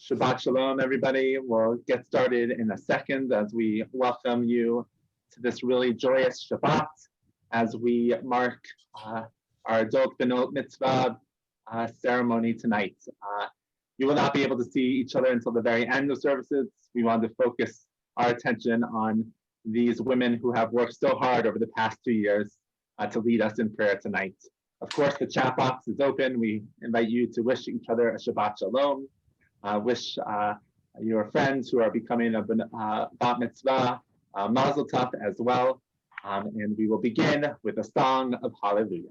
Shabbat Shalom, everybody. We'll get started in a second as we welcome you to this really joyous Shabbat as we mark our adult B'not Mitzvah ceremony tonight. You will not be able to see each other until the very end of services. We want to focus our attention on these women who have worked so hard over the past 2 years to lead us in prayer tonight. Of course, the chat box is open. We invite you to wish each other a Shabbat Shalom. Wish your friends who are becoming a Bat Mitzvah Mazel as well. And we will begin with a song of Hallelujah.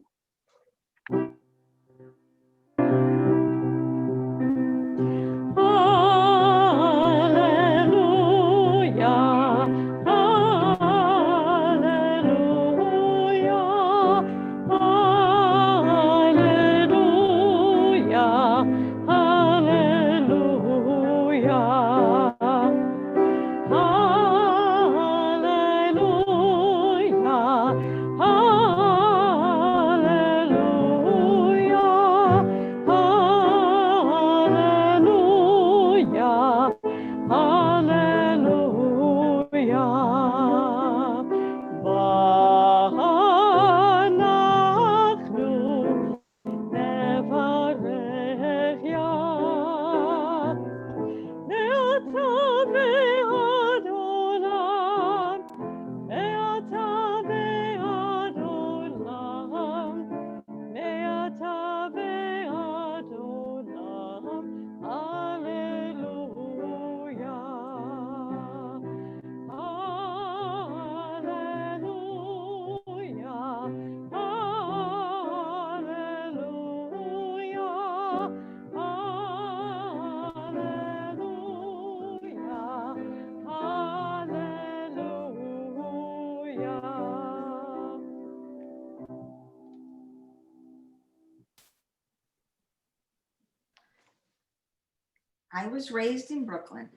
I was raised in Brooklyn.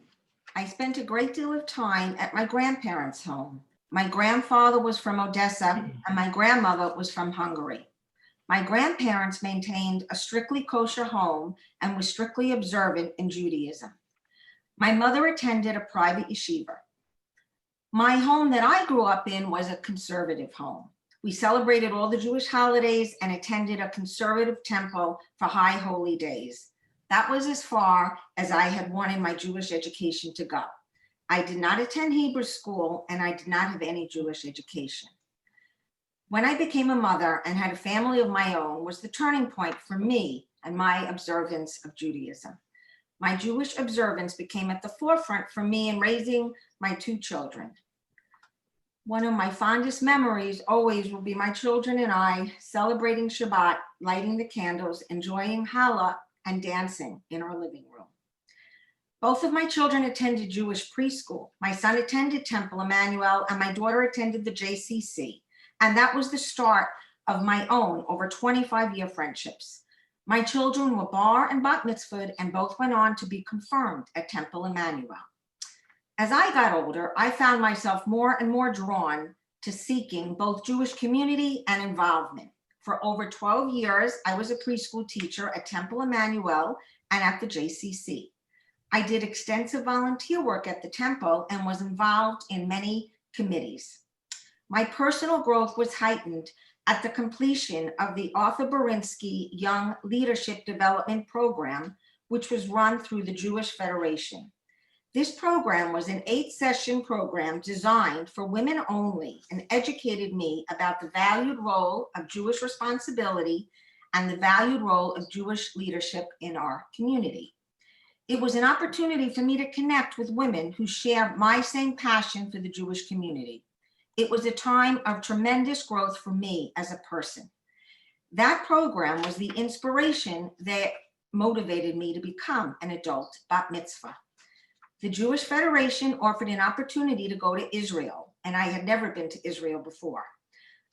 I spent a great deal of time at my grandparents' home. My grandfather was from Odessa and my grandmother was from Hungary. My grandparents maintained a strictly kosher home and was strictly observant in Judaism. My mother attended a private yeshiva. My home that I grew up in was a conservative home. We celebrated all the Jewish holidays and attended a conservative temple for high holy days. That was as far as I had wanted my Jewish education to go. I did not attend Hebrew school and I did not have any Jewish education. When I became a mother and had a family of my own was the turning point for me and my observance of Judaism. My Jewish observance became at the forefront for me in raising my 2 children. One of my fondest memories always will be my children and I celebrating Shabbat, lighting the candles, enjoying challah, and dancing in our living room. Both of my children attended Jewish preschool. My son attended Temple Emanu-El and my daughter attended the JCC. And that was the start of my own over 25-year friendships. My children were bar and bat mitzvahed and both went on to be confirmed at Temple Emanu-El. As I got older, I found myself more and more drawn to seeking both Jewish community and involvement. For over 12 years, I was a preschool teacher at Temple Emanu-El and at the JCC. I did extensive volunteer work at the temple and was involved in many committees. My personal growth was heightened at the completion of the Arthur Berinsky Young Leadership Development Program, which was run through the Jewish Federation. This program was an 8-session program designed for women only and educated me about the valued role of Jewish responsibility and the valued role of Jewish leadership in our community. It was an opportunity for me to connect with women who share my same passion for the Jewish community. It was a time of tremendous growth for me as a person. That program was the inspiration that motivated me to become an adult bat mitzvah. The Jewish Federation offered an opportunity to go to Israel, and I had never been to Israel before.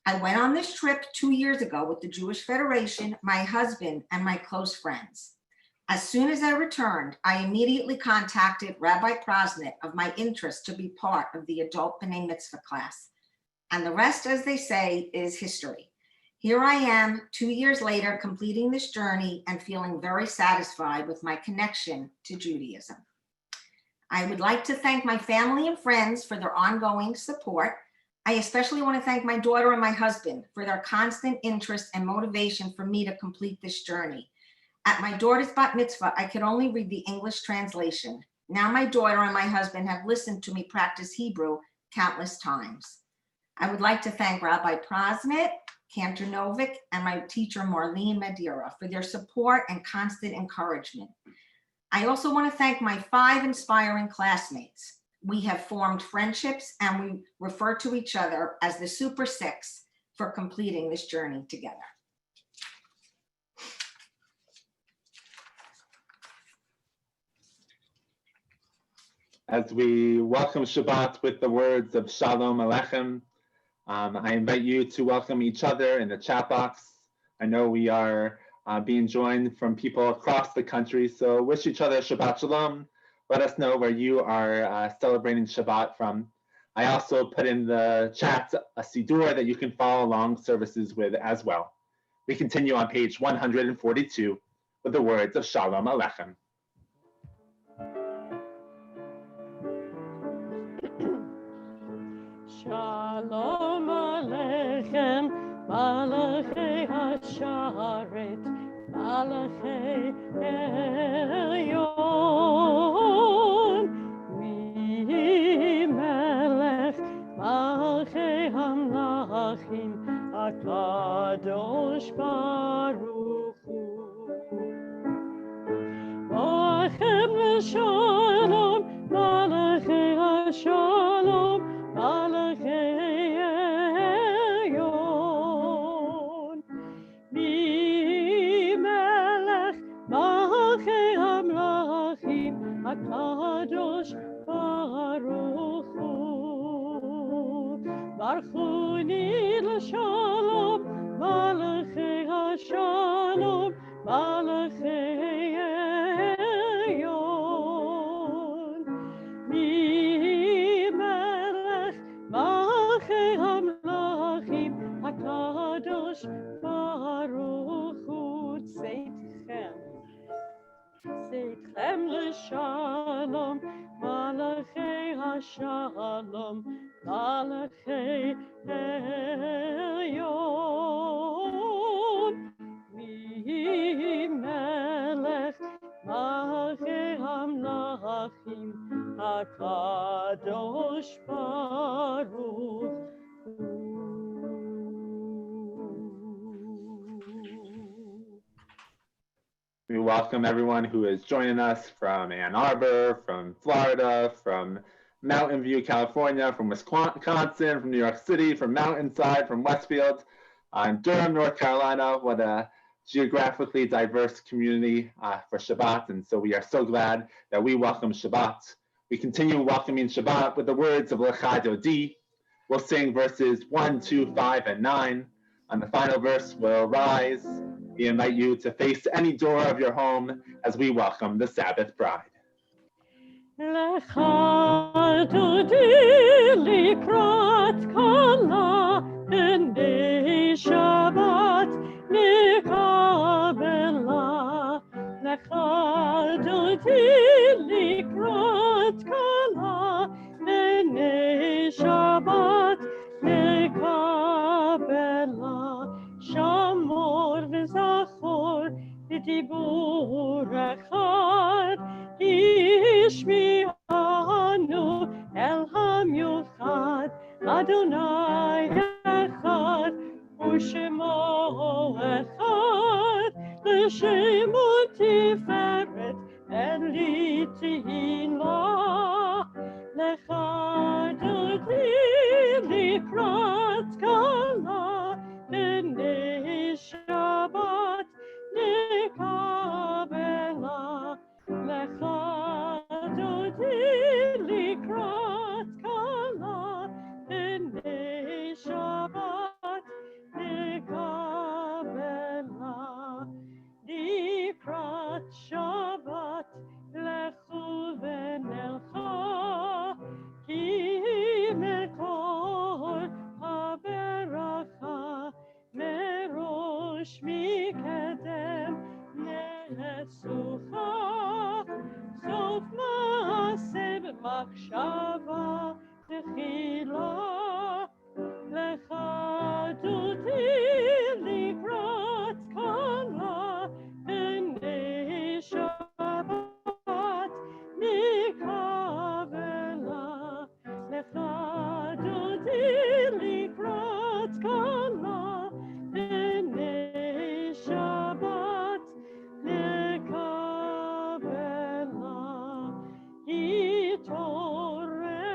I went on this trip 2 years ago with the Jewish Federation, my husband, and my close friends. As soon as I returned, I immediately contacted Rabbi Krasnit of my interest to be part of the adult B'nai Mitzvah class. And the rest, as they say, is history. Here I am, 2 years later, completing this journey and feeling very satisfied with my connection to Judaism. I would like to thank my family and friends for their ongoing support. I especially want to thank my daughter and my husband for their constant interest and motivation for me to complete this journey. At my daughter's bat mitzvah, I could only read the English translation. Now my daughter and my husband have listened to me practice Hebrew countless times. I would like to thank Rabbi Prasnit, Cantor Novick, and my teacher Marlene Madeira for their support and constant encouragement. I also want to thank my 5 inspiring classmates. We have formed friendships and we refer to each other as the Super Six for completing this journey together. As we welcome Shabbat with the words of Shalom Aleichem, I invite you to welcome each other in the chat box. I know we are being joined from people across the country, so wish each other Shabbat Shalom. Let us know where you are celebrating Shabbat from. I also put in the chat a Siddur that you can follow along services with as well. We continue on page 142 with the words of Shalom Aleichem. Shalom Aleichem, Malachei Hasharet, Malachei Elyon, Melech, Malachei Hamlachim, HaKadosh Baruch Hu. Malachem Shalom, Malachei Hashalom, Malachei Elyon, Melech, Malachei Hamlachim, HaKadosh Baruch Hu. Barchuni l'shalom, Malachei Hashalom, Malachei Elyon, Melech, Malachei Hamlachim, HaKadosh Baruch Hu. Seitchem l'shalom, Malachei Hashalom, Malachei Elyon, Melech, Malachei Hamlachim, HaKadosh Baruch Hu. We welcome everyone who is joining us from Ann Arbor, from Florida, from Mountain View, California, from Wisconsin, from New York City, from Mountainside, from Westfield, Durham, North Carolina. What a geographically diverse community for Shabbat. And so we are so glad that we welcome Shabbat. We continue welcoming Shabbat with the words of Lecha Dodi. We'll sing verses 1, 2, 5, and 9. On the final verse, we'll rise. We invite you to face any door of your home as we welcome the Sabbath bride. Lecha Dodi likrat kala b'nei Shabbat nikabela. Lecha Dodi likrat kala b'nei Shabbat nikabela. Shamor v'zachor b'dibur echad ishmi'anu el hamiuchad Adonai echad u'shemo echad l'shemo tiferet en litila. Lecha Dodi likrat kala b'nei Shabbat nikabela. Lecha Dodi likrat kala b'nei Shabbat nikabela. Likrat Shabbat lechu v'nelcha ki mekor וחשוכה, סוף מעשה במחשבה תחילה, לך דודי לקראת קלה, הנה שבת נקבלה, לך דודי לקראת קלה, הנה שבת נקבלה. התעוררי,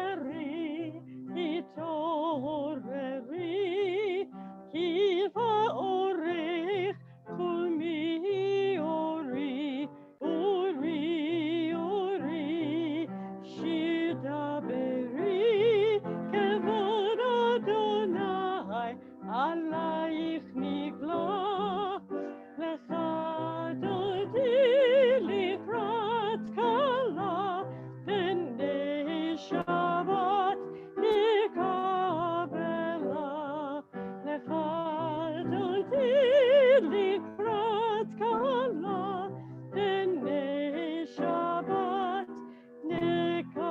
התעוררי, כי באורך חולמי אורי, אורי, אורי, שיר דברי, כבוד אדוני, עלייך נגלה, לך דודי לקראת קלה, הנה שבת נקבלה, לך דודי לקראת קלה, הנה שבת נקבלה.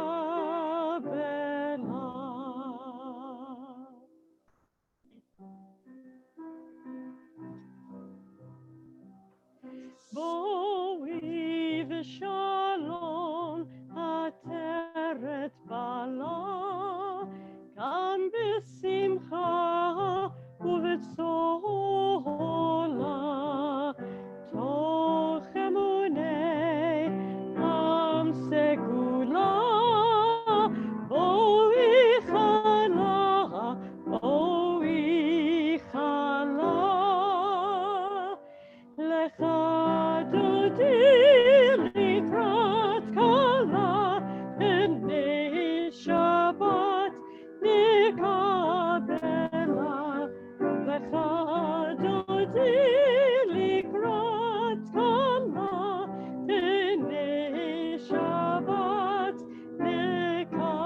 בואי ושלום עטרת בעלה, כאן בשמחה ובצהלה, תוך אמוני עם סגולה, בואי חלה, בואי חלה, לך דודי לקראת קלה, הנה שבת נקבלה, לך דודי לקראת קלה, הנה שבת נקבלה.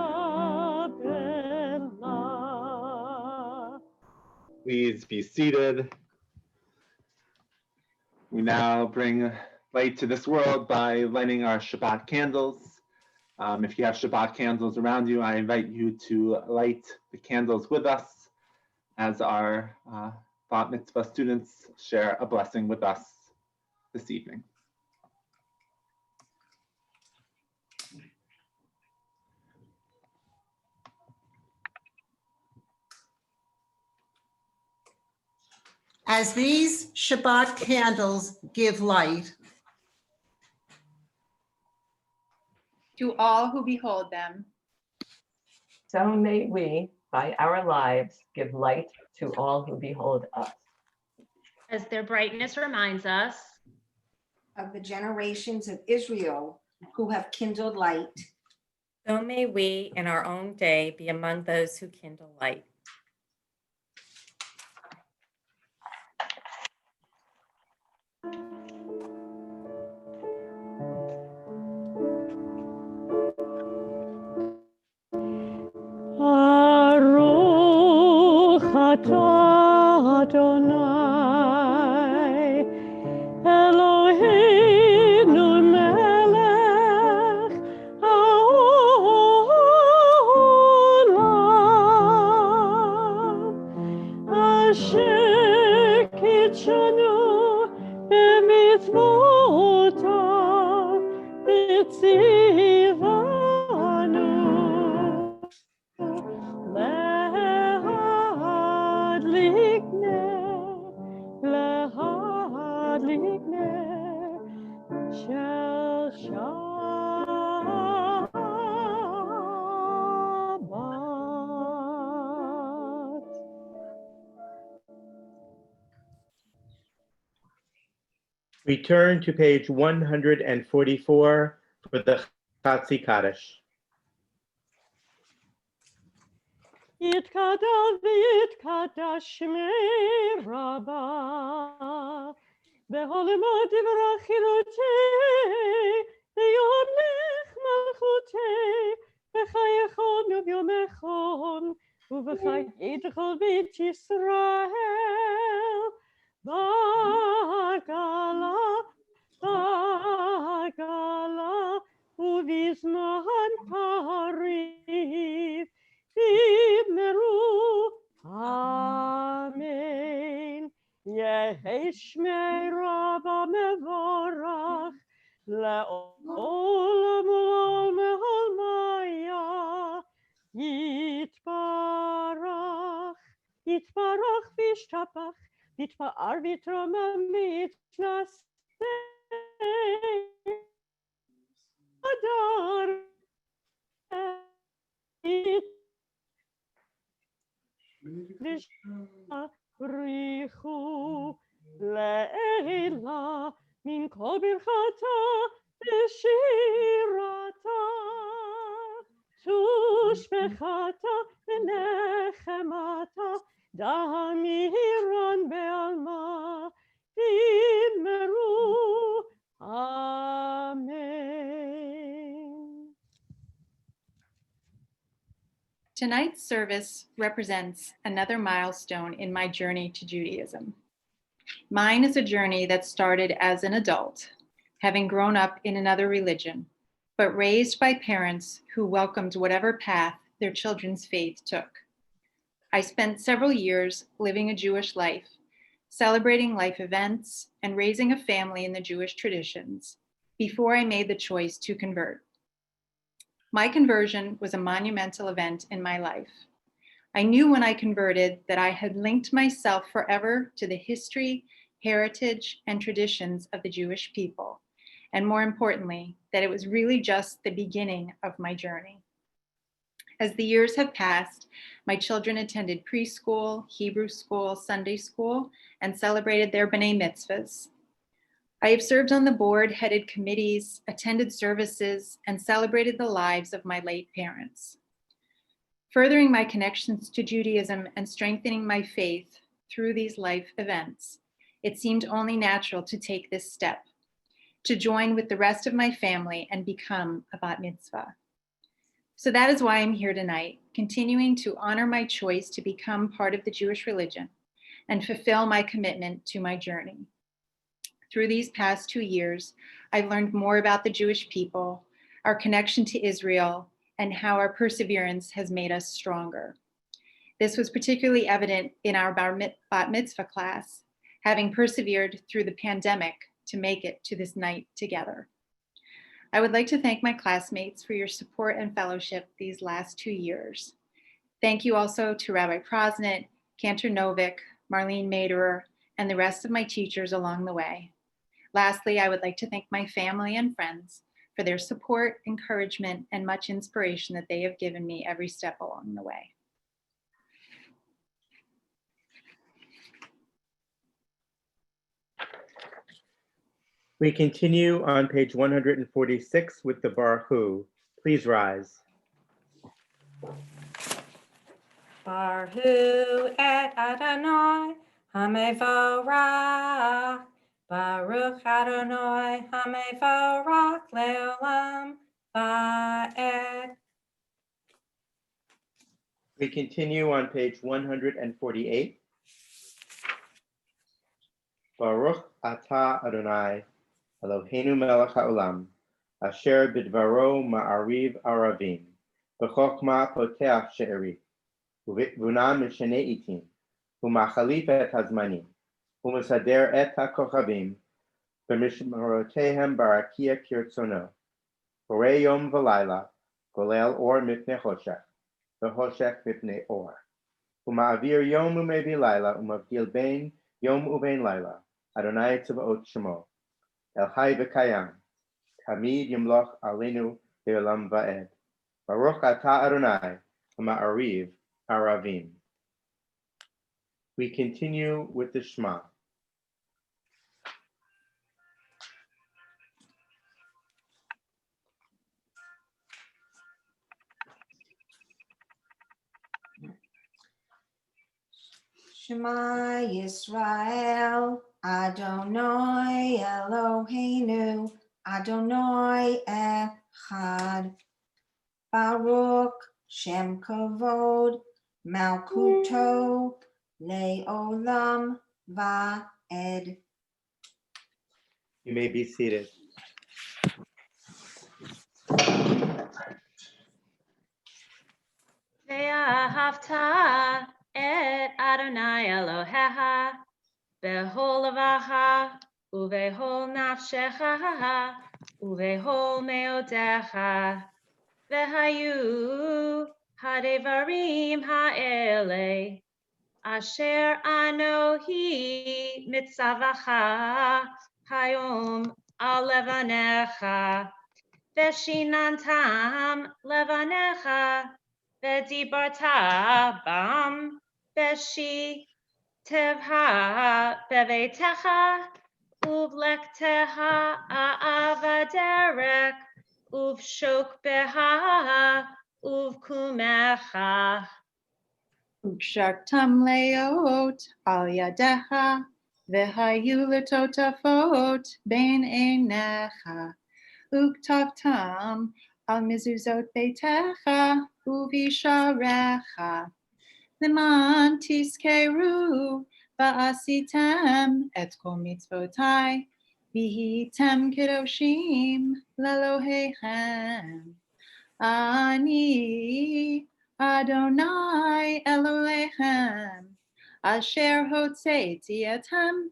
Please be seated. We now bring light to this world by lighting our Shabbat candles. If you have Shabbat candles around you, I invite you to light the candles with us as our B'not Mitzvah students share a blessing with us this evening. As these Shabbat candles give light to all who behold them, so may we, by our lives, give light to all who behold us. As their brightness reminds us of the generations of Israel who have kindled light, so may we in our own day be among those who kindle light. Baruch atah Adonai, Eloheinu melech haolam, asher kitshanu b'mitzvotav v'tzivanu. Shel Shabbat. We turn to page 144 for the Chatzi Kaddish. Yitkadal v'yitkadash shmei Rabbah, beholimo divrach chilotei, v'yomlech malchutei, v'chayechon u'vyomechon, u'v'chayidchol b'it Yisrael, b'gala, יהי שמי רבה מבורך, לעולם ולעולם מעולמיה, יתברך, יתברך וישתבח, יתפאר ויתרומם ויתנשא, אדר, בריחו לעילה מן כל ברכתה ושירתה תושבחתה ונחמתה דמירן בעלמה תמרו אמן. Tonight's service represents another milestone in my journey to Judaism. Mine is a journey that started as an adult, having grown up in another religion, but raised by parents who welcomed whatever path their children's faith took. I spent several years living a Jewish life, celebrating life events, and raising a family in the Jewish traditions before I made the choice to convert. My conversion was a monumental event in my life. I knew when I converted that I had linked myself forever to the history, heritage, and traditions of the Jewish people, and more importantly, that it was really just the beginning of my journey. As the years have passed, my children attended preschool, Hebrew school, Sunday school, and celebrated their B'nai Mitzvahs. I have served on the board, headed committees, attended services, and celebrated the lives of my late parents. Furthering my connections to Judaism and strengthening my faith through these life events, it seemed only natural to take this step, to join with the rest of my family and become a Bat Mitzvah. So that is why I'm here tonight, continuing to honor my choice to become part of the Jewish religion and fulfill my commitment to my journey. Through these past 2 years, I've learned more about the Jewish people, our connection to Israel, and how our perseverance has made us stronger. This was particularly evident in our Bat Mitzvah class, having persevered through the pandemic to make it to this night together. I would like to thank my classmates for your support and fellowship these last 2 years. Thank you also to Rabbi Prosnit, Cantor Novick, Marlene Maderer, and the rest of my teachers along the way. Lastly, I would like to thank my family and friends for their support, encouragement, and much inspiration that they have given me every step along the way. We continue on page 146 with the Baruch Hu. Please rise. Baruch Hu et Adonai HaMevorach, Baruch Adonai HaMevorach le'olam va'ed. We continue on page 148. Baruch atah Adonai Eloheinu melech haolam, asher bidvaro ma'ariv aravim, b'chokma poteach she'eri, u'vuna mishane itim, u'machalif et hazmanim, u'mesader et ha'kochavim, b'mishmarotehem barakia kirtzono, borei yom v'layla, golel or mipnei choshech, v'choshech mipnei or, u'ma'avir yom u'mevi layla, u'mavdil bein yom u'bein layla, Adonai tzvaot shemo, El Chai v'Kayam, Tamid Yimloch Aleinu Le'olam Va'ed. Baruch Atah Adonai Ma'ariv Aravim. We continue with the Shema. Shema Yisrael, Adonai Eloheinu, Adonai Echad. Baruch Shem Kavod, Malkuto, Le'olam Va'ed. You may be seated. Ve'ahavta et Adonai Elohecha Behol avaha, uvehol nafshecha, uvehol meodecha, vehayu hadevarim haele, asher anohi mitzavacha, hayom al levanecha, veshinantam levanecha, vedibarta bam, veshi Tevha bevetecha, uvlekteha avaderek, uvshok beha, uvkumecha. Ukshartam leot al yadecha, vehayu letotafot ben einecha. Uktavtam al mizuzot beitecha, uvisharecha. Leman tiskeru va'asitem et kol mitzvotai, vihitem kedoshim lelohechem. Ani Adonai Elohechem, asher hotzeiti etem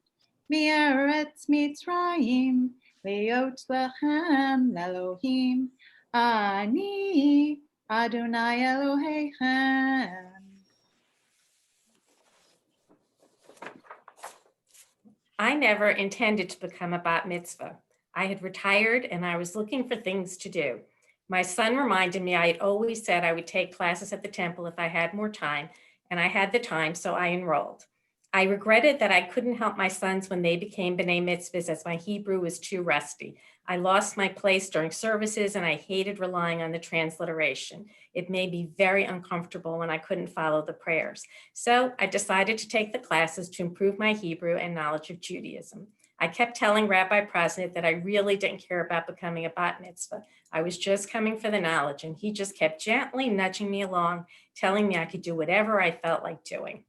mieretz Mitzrayim, leot lechem lelohim. Ani Adonai Elohechem. I never intended to become a bat mitzvah. I had retired and I was looking for things to do. My son reminded me I had always said I would take classes at the temple if I had more time, and I had the time, so I enrolled. I regretted that I couldn't help my sons when they became B'nai Mitzvahs as my Hebrew was too rusty. I lost my place during services and I hated relying on the transliteration. It made me very uncomfortable when I couldn't follow the prayers. So I decided to take the classes to improve my Hebrew and knowledge of Judaism. I kept telling Rabbi Prosnit that I really didn't care about becoming a bat mitzvah. I was just coming for the knowledge, and he just kept gently nudging me along, telling me I could do whatever I felt like doing.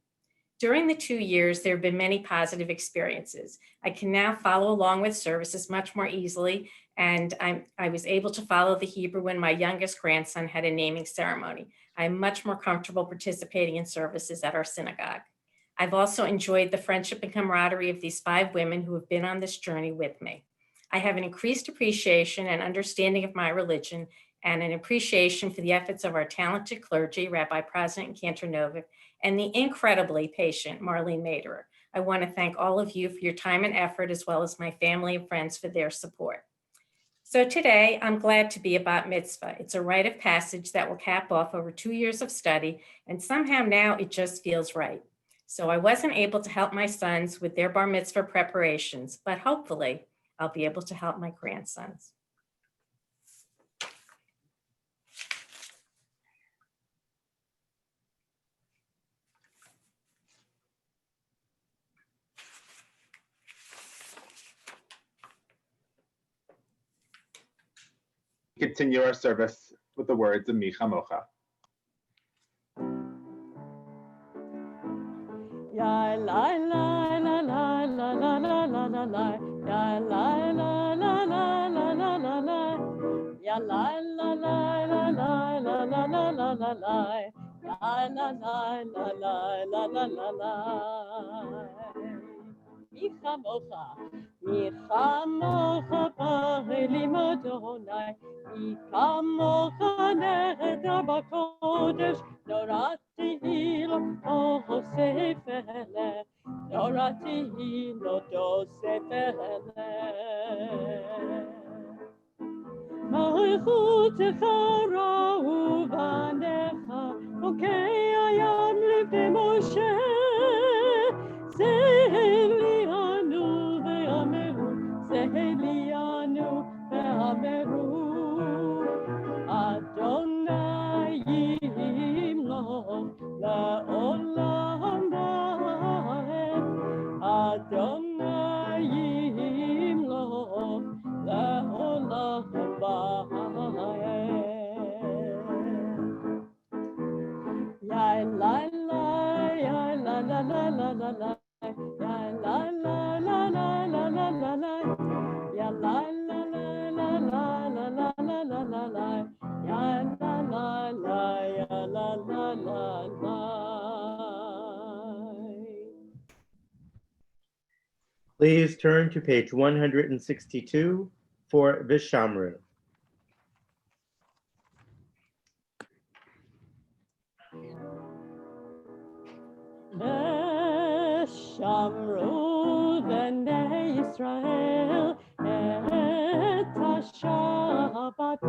During the 2 years, there have been many positive experiences. I can now follow along with services much more easily, and I was able to follow the Hebrew when my youngest grandson had a naming ceremony. I'm much more comfortable participating in services at our synagogue. I've also enjoyed the friendship and camaraderie of these 5 women who have been on this journey with me. I have an increased appreciation and understanding of my religion and an appreciation for the efforts of our talented clergy, Rabbi Prosnit and Cantor Novick, and the incredibly patient Marlene Maderer. I want to thank all of you for your time and effort, as well as my family and friends for their support. So today, I'm glad to be a bat mitzvah. It's a rite of passage that will cap off over 2 years of study, and somehow now it just feels right. So I wasn't able to help my sons with their bar mitzvah preparations, but hopefully I'll be able to help my grandsons. Continue our service with the words of Mi Chamocha. Ya la la la la la la la la la la. Ya la la la la la la la la. Ya la la la la la la la la la la la. Ya la la la la la la la la. Mi chamocha, mi chamocha ba'elim Adonai, mi chamocha nehedar b'kodesh, norati lo osefele, norati lo dosefele. Malchutecha ra'u banecha, okei hayam livnei Moshe, Sehelianu ve'ameru, Sehelianu ve'ameru, Adonai yimloch la'olam va'ed, Adonai yimloch la'olam va'ed. Ya la la, ya la Please turn to page 162 for Vishamru. ושמרו בני ישראל את השבת,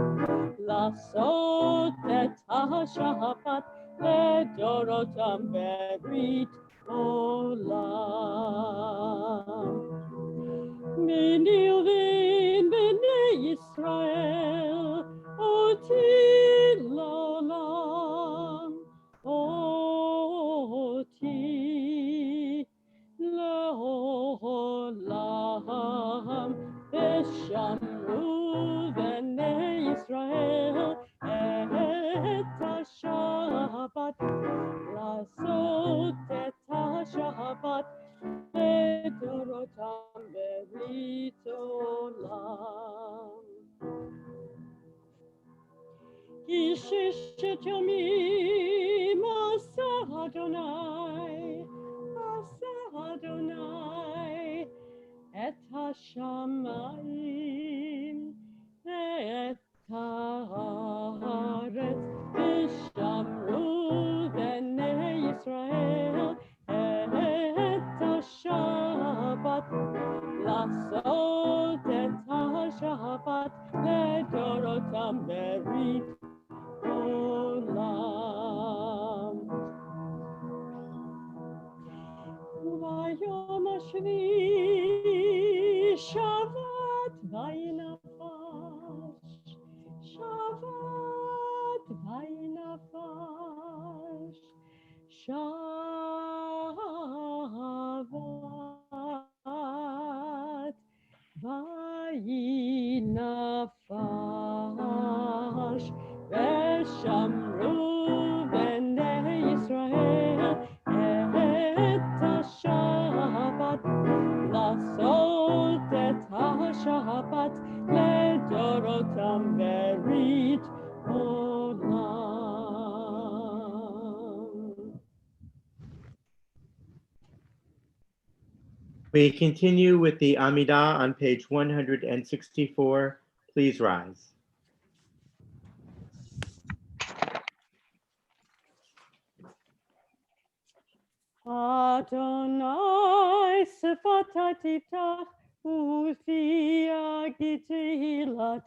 לעשות את השבת לדורותם ברית עולם. מנילבין בני ישראל אותי לעולם, אותי לעולם. ושמרו בני ישראל את השבת, לעשות את השבת לדורותם ברית עולם. כי ששת ימים עשה אדוני, עשה אדוני את השמיים ואת הארץ, ושמרו בני ישראל את השבת, לעשות את השבת לדורותם ברית עולם. וביום השביעי שבת וינפש, שבת וינפש, שבת וינפש. ושמרו בני ישראל את השבת, לעשות את השבת לדורותם ברית עולם. We continue with the Amidah on page 164. Please rise. Adonai sefata tiftach ufi tehillah.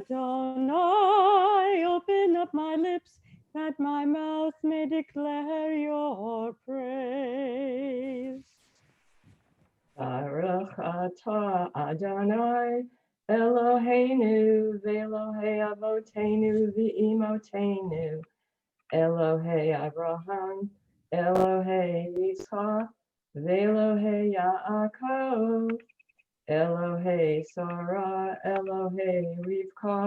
Adonai, open up my lips, that my mouth may declare your praise. Baruch atah Adonai Eloheinu v'Elohei Avotenu v'Imotenu, Elohei Abraham, Elohei Yitzchak, v'Elohei Yaakov, Elohei Sarah, Elohei Rivka,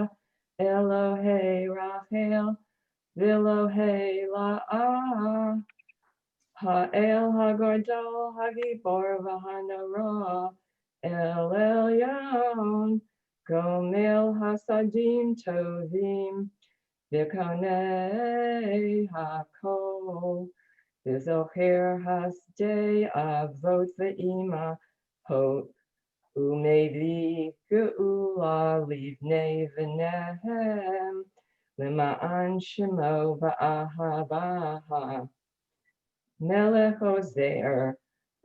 Elohei Rachel, v'Elohei La'ah, Ha'el Hagadol Hagibor v'Hanara, El Elyon, Gomel Hasadim Tovim, V'Konei HaKol, V'Zocher Hasdei Avot v'Imahot, U'Mevi Geula Livnei V'Nehem, L'ma'an Shemo V'Ahabaha, Melech Ozer,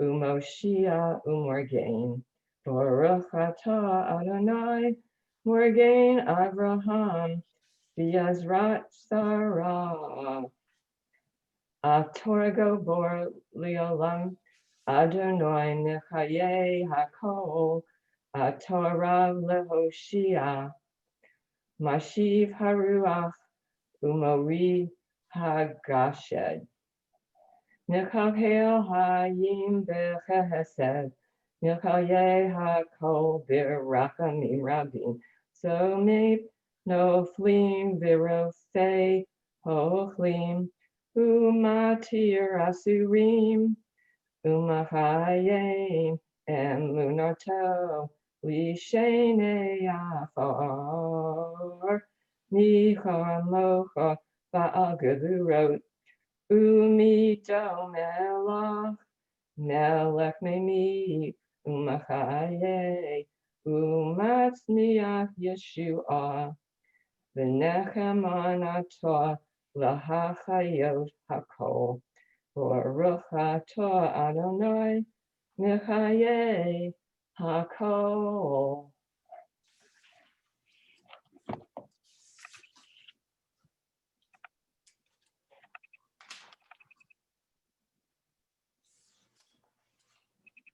U'Moshia U'Morgain, Baruch atah Adonai, Morgain Avraham, V'Yazrat Sarah, Atorgo Bor Leolam, Adonai Nechaye HaKol, Atorav Lehoshia, Mashiv Haruach, U'Morid HaGashed, Nechahel Hayim Bechesed, Nechaye HaKol B'Rachamim Rabim, Somit Noflim V'Rofei Hochlim, U'Matir Asurim, U'Machayim Emunato, Lishenei Afar, Micha Mocha Ba'al Gevurot, Umito Melach, Melech Memi Umachaye Umatzniach Yeshua V'nechem Anato Lahachayot Hakol Baruch Atah Adonai Mechaye Hakol.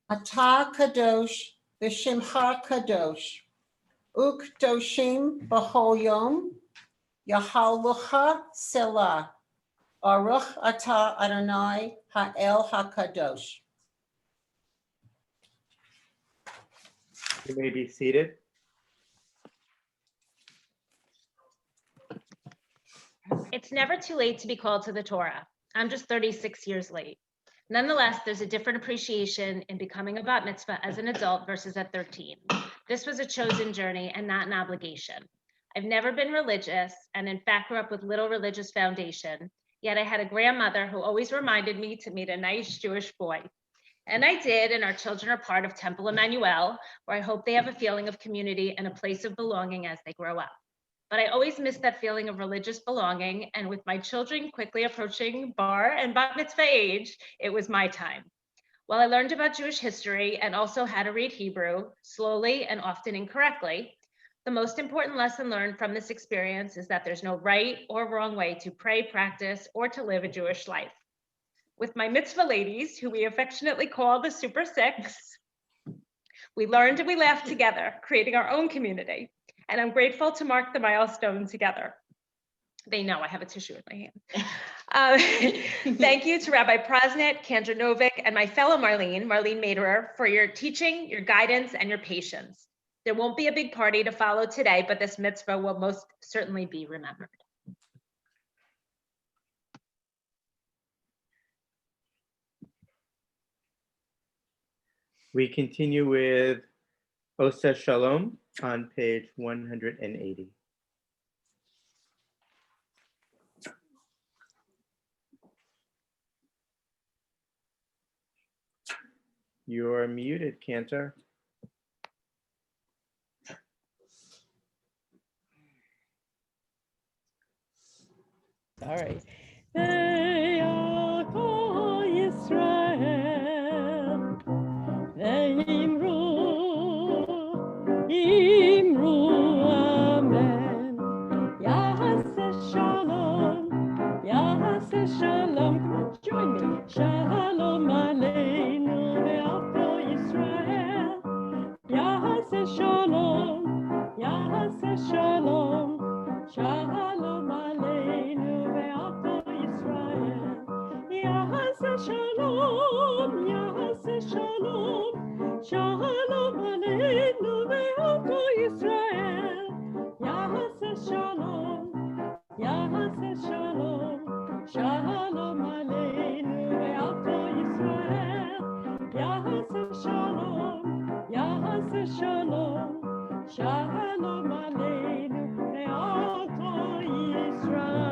Atah kadosh v'shimcha kadosh, ukdoshim b'chol yom, yahalucha selah. Baruch atah Adonai ha'el hakadosh. You may be seated. It's never too late to be called to the Torah. I'm just 36 years late. Nonetheless, there's a different appreciation in becoming a bat mitzvah as an adult versus at 13. This was a chosen journey and not an obligation. I've never been religious and in fact grew up with little religious foundation, yet I had a grandmother who always reminded me to meet a nice Jewish boy. And I did, and our children are part of Temple Emanu-El, where I hope they have a feeling of community and a place of belonging as they grow up. But I always miss that feeling of religious belonging, and with my children quickly approaching bar and bat mitzvah age, it was my time. While I learned about Jewish history and also how to read Hebrew, slowly and often incorrectly, the most important lesson learned from this experience is that there's no right or wrong way to pray, practice, or to live a Jewish life. With my mitzvah ladies, who we affectionately call the Super Six, we learned and we laughed together, creating our own community. And I'm grateful to mark the milestone together. They know I have a tissue in my hand. Thank you to Rabbi Prasnet, Kendra Novick, and my fellow Marlene Maderer, for your teaching, your guidance, and your patience. There won't be a big party to follow today, but this mitzvah will most certainly be remembered. We continue with Osa Shalom on page 180. You're muted, Cantor. Sorry. Imru, amen. Yahaseh shalom, Yahaseh shalom. Join me. Shalom aleinu ve'alko Yisrael. Yahaseh shalom, Yahaseh shalom. Shalom aleinu ve'alko Yisrael. Yahaseh shalom, Yahaseh shalom. Shalom aleinu ve'alko Yisrael. Yahaseh shalom, Yahaseh shalom. Shalom aleinu ve'alko Yisrael. Yahaseh shalom, Yahaseh shalom. Shalom aleinu ve'alko Yisrael.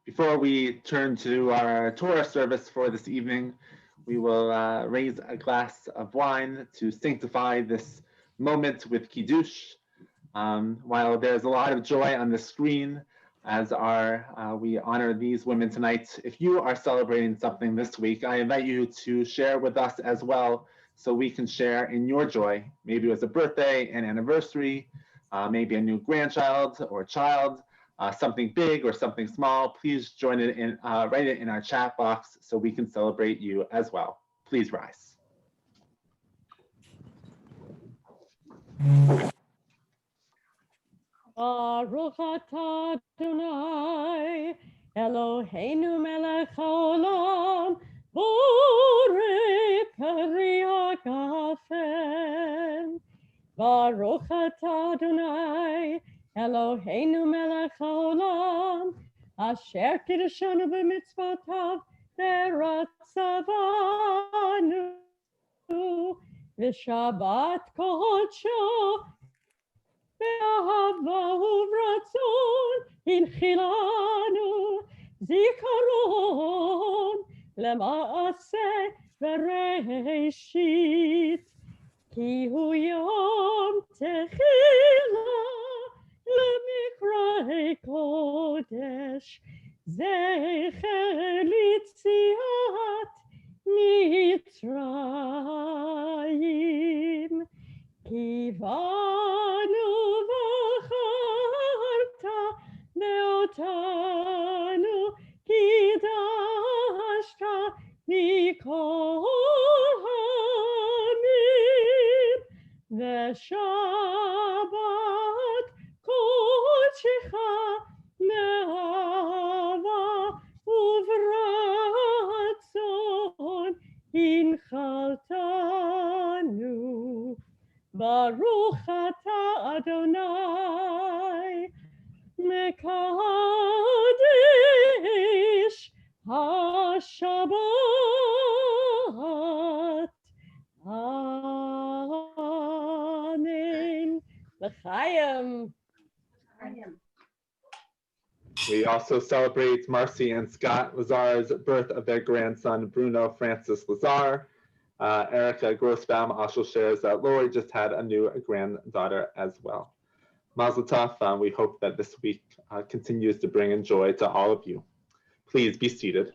Before we turn to our Torah service for this evening, we will raise a glass of wine to sanctify this moment with Kiddush. While there's a lot of joy on the screen as we honor these women tonight, if you are celebrating something this week, I invite you to share with us as well so we can share in your joy. Maybe it was a birthday, an anniversary, maybe a new grandchild or child. Something big or something small, please join it in, write it in our chat box so we can celebrate you as well. Please rise. Baruch atah Adonai, Eloheinu melech haolam, borei peri hagafen. Baruch atah Adonai, Eloheinu melech haolam, asher kiddushanu b'mitzvotav v'ratzavanu v'shabbat kodsho באהבה וברצון הנחילנו זיכרון למעשה בראשית, כי הוא יום תחילה למקראי קודש, זכר ליציאת מצרים. כי בנו בחרת לאותנו, קידשת מכל העמים, ושבת קודשך מאהבה וברצון הנחלתנו. ברוך אתה אדוני מקדש השבת. Amen. L'chaim. We also celebrate Marcy and Scott Lazar's birth of their grandson, Bruno Francis Lazar. Erica Grossbaum also shares that Lori just had a new granddaughter as well. Mazel tov. We hope that this week continues to bring joy to all of you. Please be seated.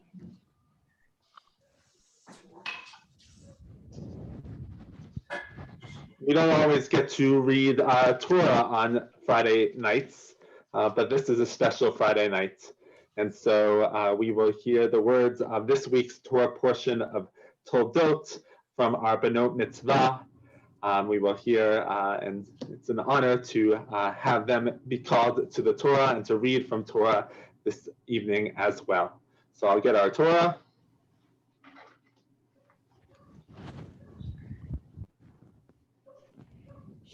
We don't always get to read Torah on Friday nights, but this is a special Friday night. And so we will hear the words of this week's Torah portion of Toldot from our B'not Mitzvah. We will hear, and it's an honor to have them be called to the Torah and to read from Torah this evening as well. So I'll get our Torah.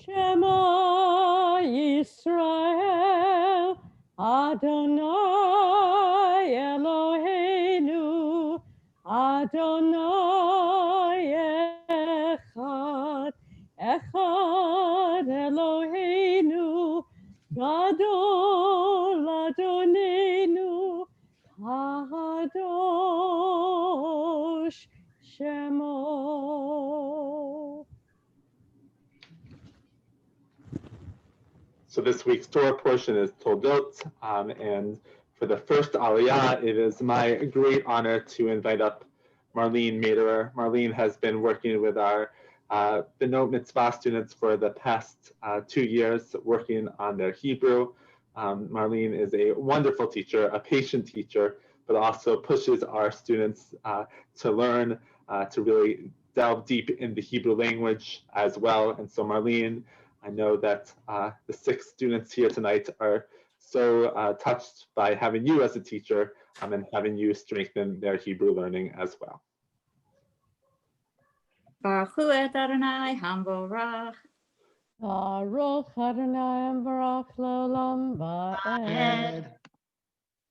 Shema Yisrael, Adonai Eloheinu, Adonai Echad, Echad Eloheinu, Gadol Adonenu, Kadosh Shemo. So this week's Torah portion is Toldot, and for the first Aliyah, it is my great honor to invite up Marlene Maderer. Marlene has been working with our B'not Mitzvah students for the past 2 years, working on their Hebrew. Marlene is a wonderful teacher, a patient teacher, but also pushes our students to learn, to really delve deep in the Hebrew language as well. And so Marlene, I know that the 6 students here tonight are so touched by having you as a teacher and having you strengthen their Hebrew learning as well. Baruch hu et Adonai hamvorach. Baruch Adonai Baruch Leolam Ba'ed.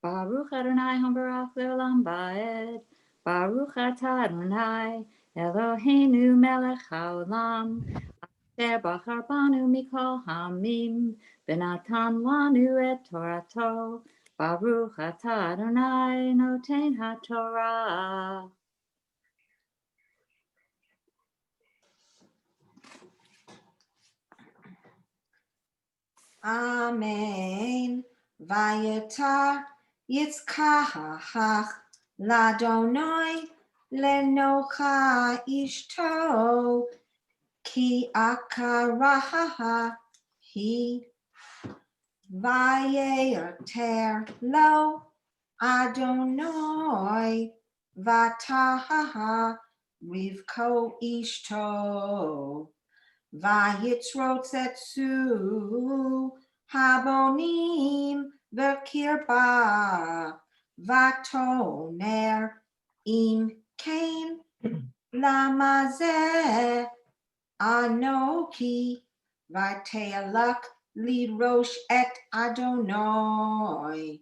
Baruch Adonai hamvorach leolam ba'ed. Baruch atah Adonai Eloheinu melech haolam. Asher bachar banu mikol hamim. V'natan lanu et Torato. Baruch atah Adonai noten haTorah. Amen. Vayetar Yitzchak Ladonai Lenocha Ishto Ki Akaraha He Vayeter Lo Adonai Vataha Rivko Ishto Vayitzrotzetsu Habonim V'kirba Vatoner Im Kain Lamazeh Anoki Vatealak Lidrosh et Adonai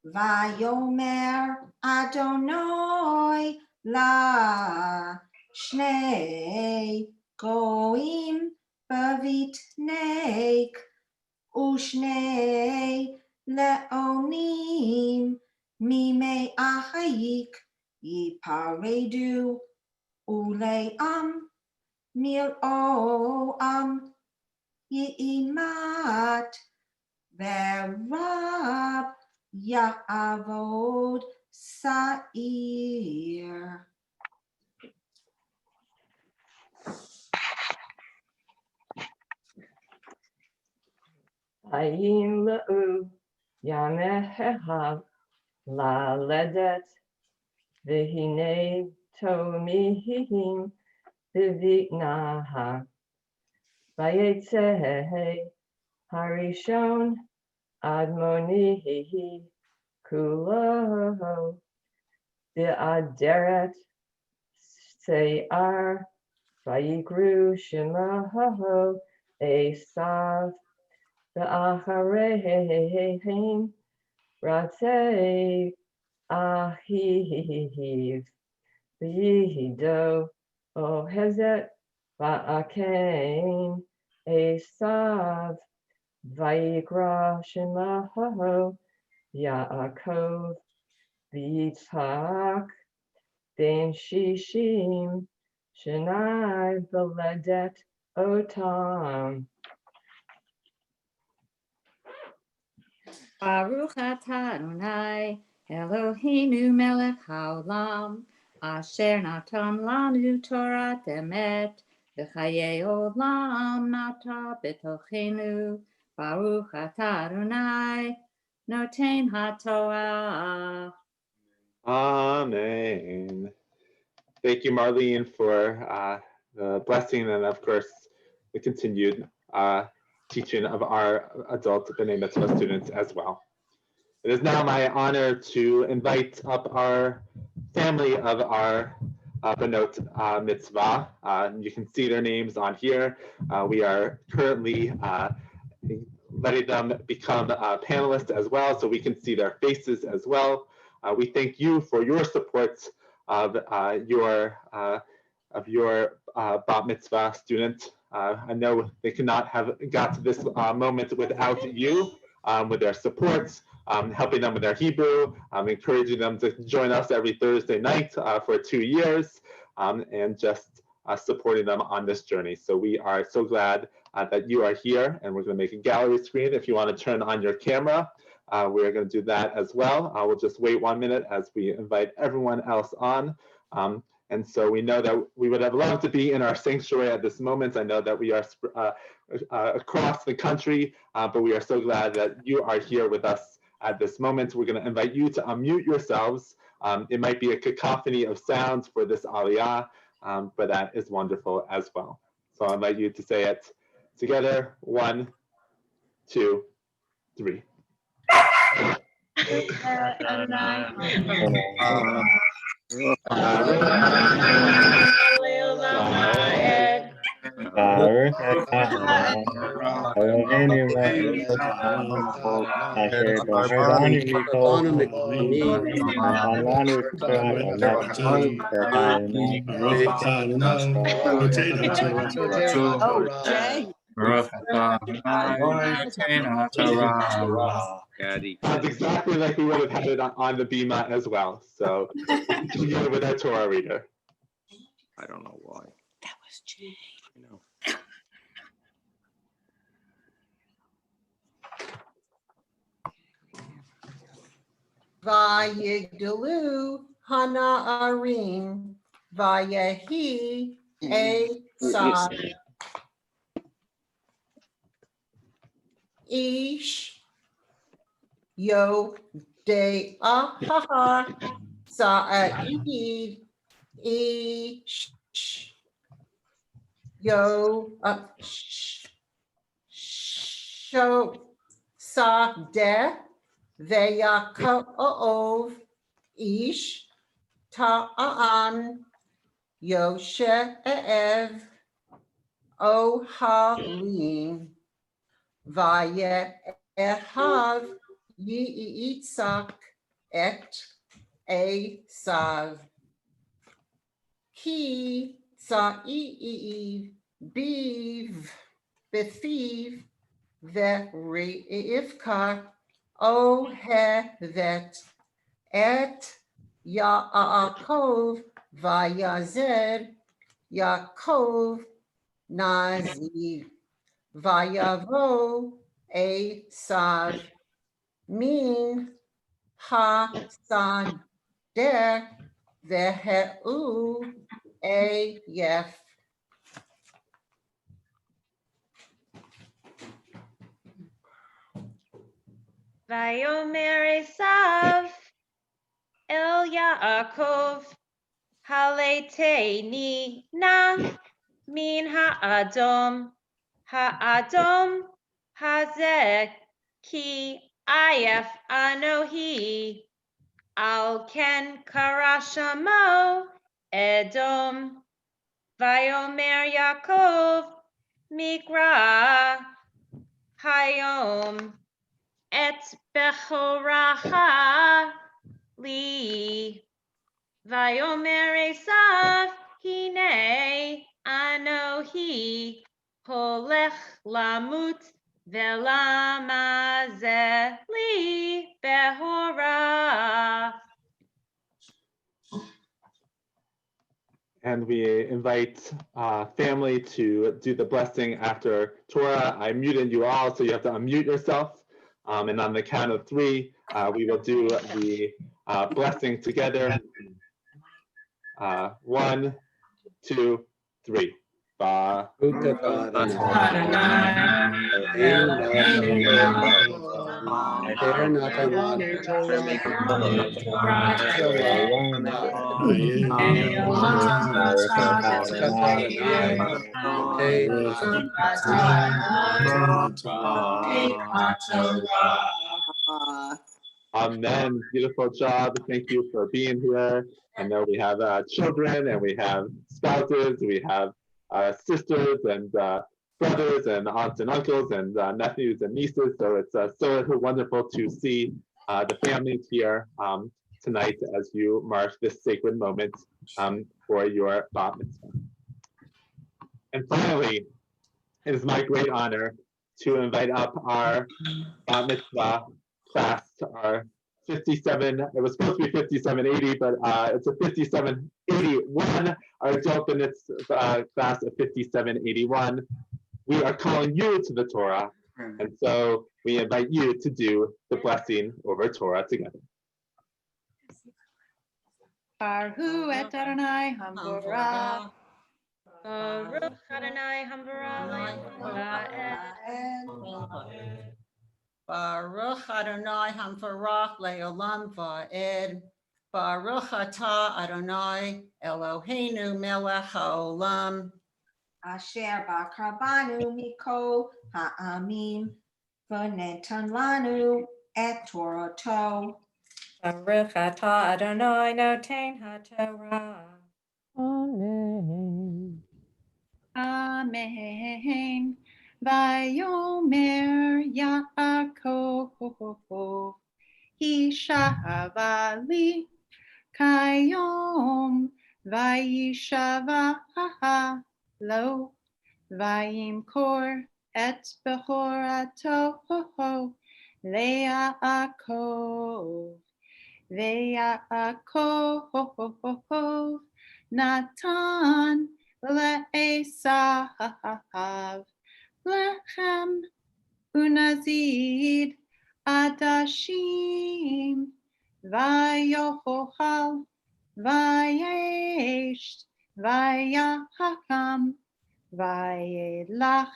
Vayomer Adonai La Shnei Goim bavitneik Ushne leonim mime achayik yiparedu uleam mil'oam yi'imat verab ya'avod sa'ir. Ayim la'u yamehav la ledet v'hine tomihim b'viknaha vayetzehe harishon admonihi kulo v'aderet se'ar vayikru shemaho esav v'acharehim ratei ahiv v'yihido ohezet va'akein esav vayikra shemaho Yaakov v'Yitzhak ben shishim shenai v'ledet otam. Baruch atah Adonai Eloheinu melech haolam asher natan lanu Torah emet v'chayei olam nata b'tochenu. Baruch atah Adonai noten haTorah. Amen. Thank you, Marlene, for the blessing and, of course, the continued teaching of our adult B'nai Mitzvah students as well. It is now my honor to invite up our family of our B'not Mitzvah. You can see their names on here. We are currently letting them become panelists as well, so we can see their faces as well. We thank you for your support of your Bat Mitzvah student. I know they could not have got to this moment without you, with their support, helping them with their Hebrew, encouraging them to join us every Thursday night for 2 years, and just supporting them on this journey. So we are so glad that you are here, and we're going to make a gallery screen. If you want to turn on your camera, we're going to do that as well. We'll just wait 1 minute as we invite everyone else on. And so we know that we would have loved to be in our sanctuary at this moment. I know that we are across the country, but we are so glad that you are here with us at this moment. We're going to invite you to unmute yourselves. It might be a cacophony of sounds for this aliyah, but that is wonderful as well. So I invite you to say it together. 1, 2, 3. Baruch atah Eloheinu melech asher b'chadanu mikol ha'amim natan lanu Torah emet Oh, Jay. Sounds exactly like we would have had it on the Bima as well. So continue with our Torah reader. I don't know why. That was Jay. I know. Vayigdalu Hana'arim Vayehi Esav Ish Yode'aha Sa'id Ish Sho Sadeh Veyakov Ish Ta'an Yoshe'ev Ohalim Vaye'ehav Yitzhak et Esav Ki Sa'iv Befiv Ve'rivka ohevet et Yaakov vayazer Yaakov nazir vayavo Esav min hasader veheu Ayef. Vayomer Esav El Yaakov Haleteni na min ha'adom hazeh ki ayef anohi al ken karashamo Edom Vayomer Yaakov Mikra Hayom et bechoracha li Vayomer Esav hine anohi holech lamut velamazeh li behora. And we invite family to do the blessing after Torah. I muted you all, so you have to unmute yourself. And on the count of 3, we will do the blessing together. 1, 2, 3. Ba. Amen. Beautiful job. Thank you for being here. I know we have children and we have spouses, we have sisters and brothers and aunts and uncles and nephews and nieces. So it's so wonderful to see the families here tonight as you mark this sacred moment for your B'not Mitzvah. And finally, it is my great honor to invite up our B'not Mitzvah class, our 57, it was supposed to be 5780, but it's a 5781, our adult B'not Mitzvah class of 5781. We are calling you to the Torah, and so we invite you to do the blessing over Torah together. Baruch et Adonai Hamvorah. Baruch Adonai Hamvorah Baruch Adonai Hamvarach Leolam Va'ed. Baruch Atah Adonai Eloheinu Melech HaOlam. Asher B'Krabanu Mikol Ha'amim V'netan Lanu Et Torato. Baruch atah Adonai noten haTorah. Amen. Amen. Vayomer Yaakov Hishavali Kayom Vayishava Lo Vayimkor Et Bechorato Le'Yaakov Ve'Yaakov Natan Le'esav Lechem Unazid Adashim Vayochal Vayesh Vayahakam Vayelach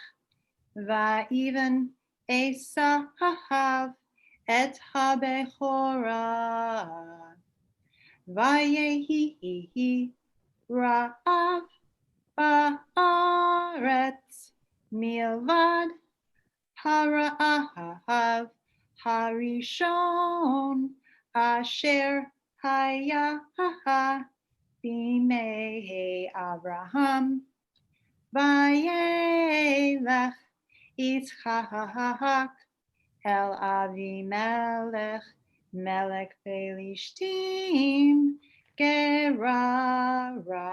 Vayiven Esav Et HaBechora Vayehi Ra'av Ba'aretz Milvad Hara'av Harishon Asher Haya Bimei Abraham Vayelech Yitzchak El Avimelech Melech Pelishtim Gerara.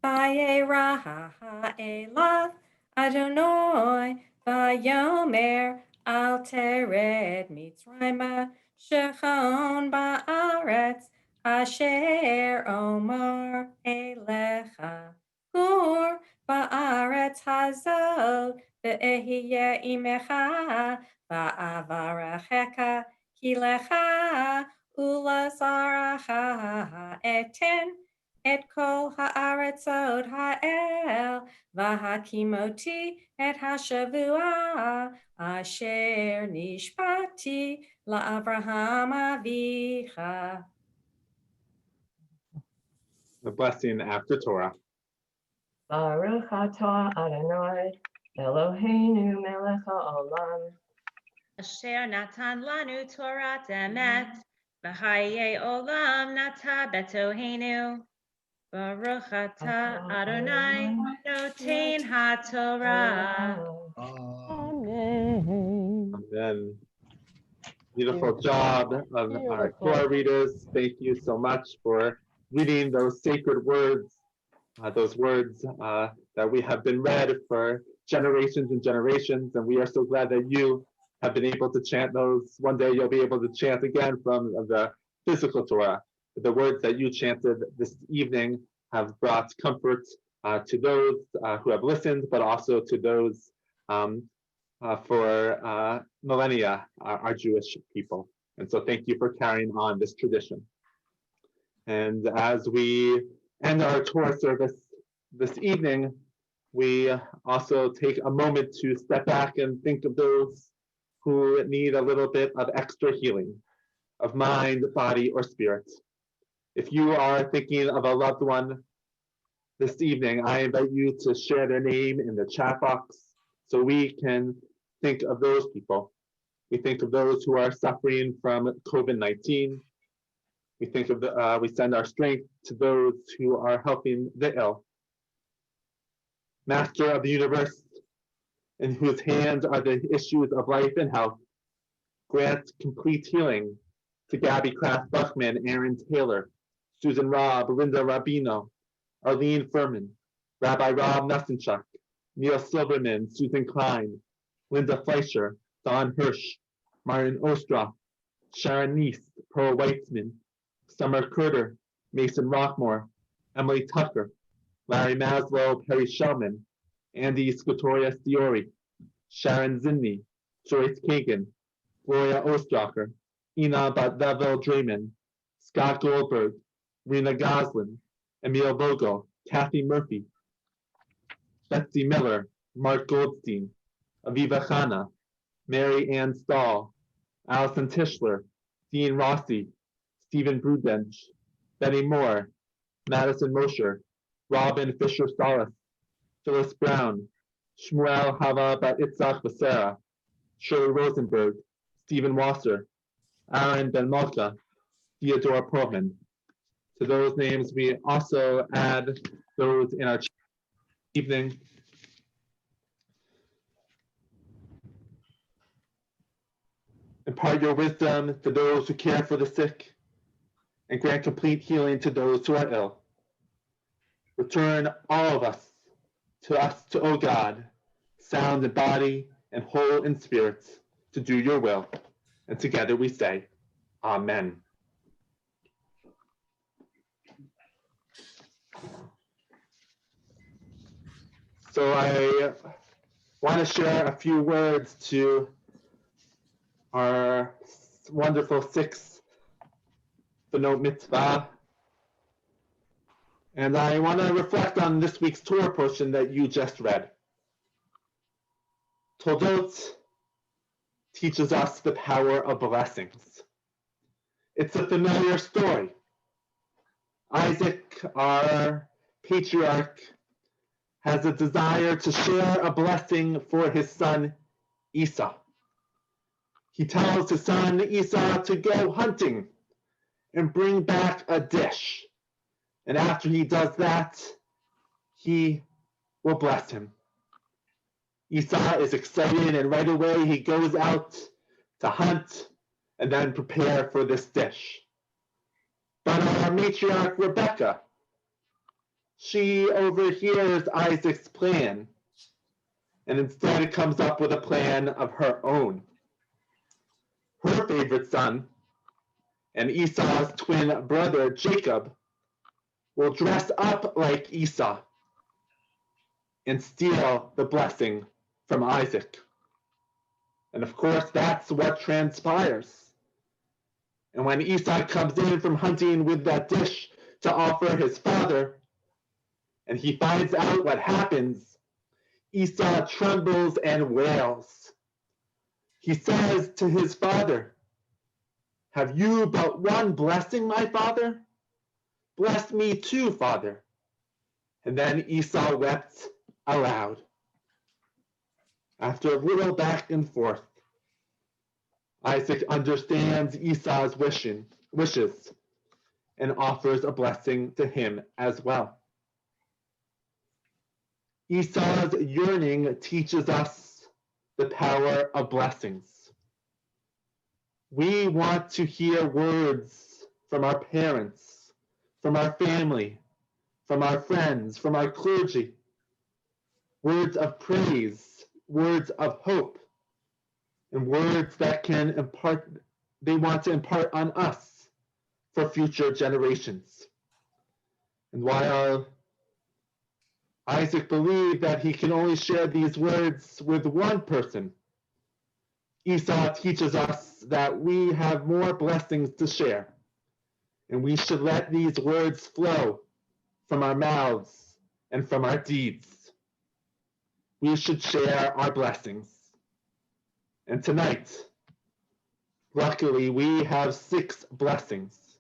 Vayera ha'elav Adonai vayomer al tered mitzrayma shechon ba'aretz asher omar elecha gur ba'aretz hazot ve'ehiye imecha va'avarachecha kilecha ulazaracha eten et kol haaretzot ha'el Vahakimoti et hashavua asher nishpati la'Avraham avicha. The blessing after Torah. Baruch atah Adonai Eloheinu melech haolam. Asher natan lanu Torah emet, v'haye olam nata betohenu. Baruch atah Adonai noten haTorah. Amen. Amen. Beautiful job of our Beautiful. Torah readers. Thank you so much for reading those sacred words, those words that we have been read for generations and generations. And we are so glad that you have been able to chant those. One day you'll be able to chant again from the physical Torah. The words that you chanted this evening have brought comfort to those who have listened, but also to those for millennia, our Jewish people. And so thank you for carrying on this tradition. And as we end our Torah service this evening, we also take a moment to step back and think of those who need a little bit of extra healing of mind, body, or spirit. If you are thinking of a loved one this evening, I invite you to share their name in the chat box so we can think of those people. We think of those who are suffering from COVID-19. We think of we send our strength to those who are helping the ill. Master of the universe, in whose hands are the issues of life and health, grant complete healing to Gabby Kraft Buckman, Aaron Taylor, Susan Robb, Linda Rabino, Arlene Furman, Rabbi Rob Nessenchuk, Neil Silverman, Susan Klein, Linda Fleischer, Don Hirsch, Martin Ostroff, Sharon Neese, Pearl Weitzman, Summer Curter, Mason Rockmore, Emily Tucker, Larry Maslow, Perry Shellman, Andy Scotorius Diori, Sharon Zinni, Joyce Kagan, Gloria Ostracher, Ina Batvevel Draymond, Scott Goldberg, Rena Goslin, Emil Vogel, Kathy Murphy, Betsy Miller, Mark Goldstein, Aviva Khanna, Mary Ann Stahl, Allison Tischler, Dean Rossi, Stephen Brudench, Betty Moore, Madison Mosher, Robin Fisher Salas, Phyllis Brown, Shmuel Hava Bat Itzach Becerra, Shirley Rosenberg, Stephen Wasser, Aaron Ben Malka, Theodore Perlman. To those names, we also add those in our evening. Impart your wisdom to those who care for the sick, and grant complete healing to those who are ill. Return all of us, O God, sound in body and whole in spirit, to do your will. And together we say, Amen. So I want to share a few words to our wonderful 6 B'not Mitzvah. And I want to reflect on this week's Torah portion that you just read. Toldot teaches us the power of blessings. It's a familiar story. Isaac, our patriarch, has a desire to share a blessing for his son Esau. He tells his son Esau to go hunting and bring back a dish. And after he does that, he will bless him. Esau is excited, and right away he goes out to hunt and then prepare for this dish. But our matriarch Rebecca, she overhears Isaac's plan, and instead comes up with a plan of her own. Her favorite son and Esau's twin brother, Jacob, will dress up like Esau and steal the blessing from Isaac. And of course, that's what transpires. And when Esau comes in from hunting with that dish to offer his father, and he finds out what happens, Esau trembles and wails. He says to his father, "Have you but one blessing, my father? Bless me too, father." And then Esau wept aloud. After a little back and forth, Isaac understands Esau's wishes and offers a blessing to him as well. Esau's yearning teaches us the power of blessings. We want to hear words from our parents, from our family, from our friends, from our clergy, words of praise, words of hope, and words that they want to impart on us for future generations. And while Isaac believed that he can only share these words with one person, Esau teaches us that we have more blessings to share, and we should let these words flow from our mouths and from our deeds. We should share our blessings. And tonight, luckily, we have 6 blessings,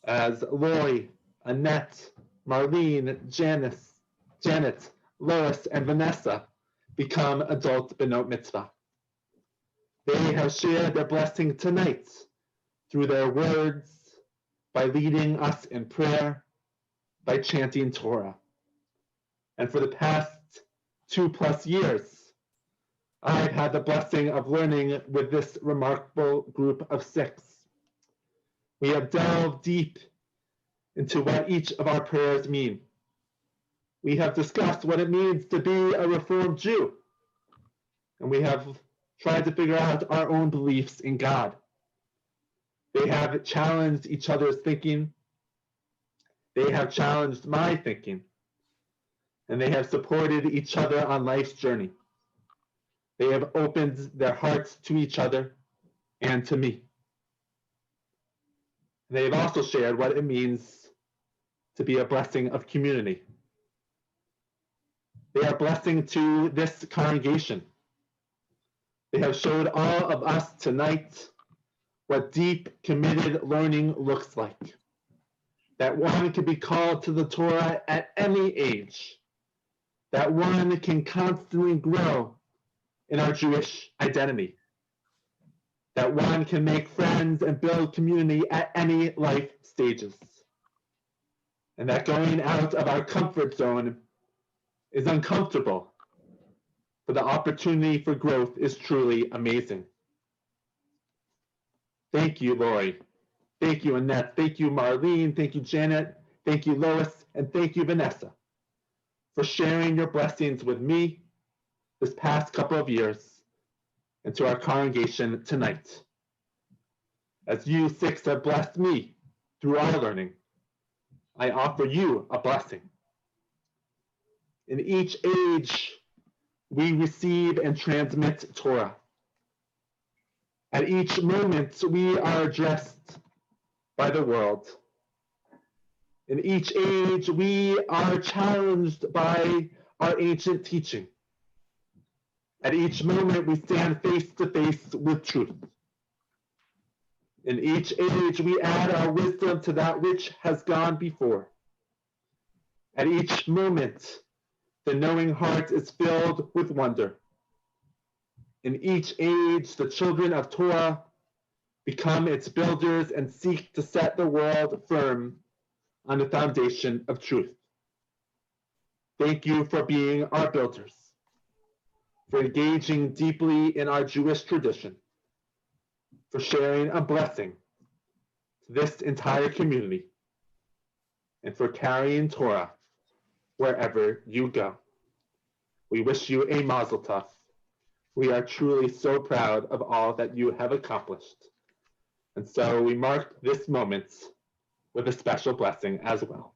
as Lori, Annette, Marlene, Janet, Lois, and Vanessa become adult B'not Mitzvah. They have shared their blessing tonight through their words, by leading us in prayer, by chanting Torah. And for the past 2+ years, I've had the blessing of learning with this remarkable group of 6. We have delved deep into what each of our prayers mean. We have discussed what it means to be a Reformed Jew, and we have tried to figure out our own beliefs in God. They have challenged each other's thinking. They have challenged my thinking, and they have supported each other on life's journey. They have opened their hearts to each other and to me. They have also shared what it means to be a blessing of community. They are a blessing to this congregation. They have showed all of us tonight what deep, committed learning looks like. That one can be called to the Torah at any age. That one can constantly grow in our Jewish identity. That one can make friends and build community at any life stages. And that going out of our comfort zone is uncomfortable, but the opportunity for growth is truly amazing. Thank you, Lori. Thank you, Annette. Thank you, Marlene. Thank you, Janet. Thank you, Lois. And thank you, Vanessa, for sharing your blessings with me this past couple of years and to our congregation tonight. As you 6 have blessed me through our learning, I offer you a blessing. In each age, we receive and transmit Torah. At each moment, we are addressed by the world. In each age, we are challenged by our ancient teaching. At each moment, we stand face to face with truth. In each age, we add our wisdom to that which has gone before. At each moment, the knowing heart is filled with wonder. In each age, the children of Torah become its builders and seek to set the world firm on the foundation of truth. Thank you for being our builders, for engaging deeply in our Jewish tradition, for sharing a blessing to this entire community, and for carrying Torah wherever you go. We wish you a Mazel Tov. We are truly so proud of all that you have accomplished. And so we mark this moment with a special blessing as well.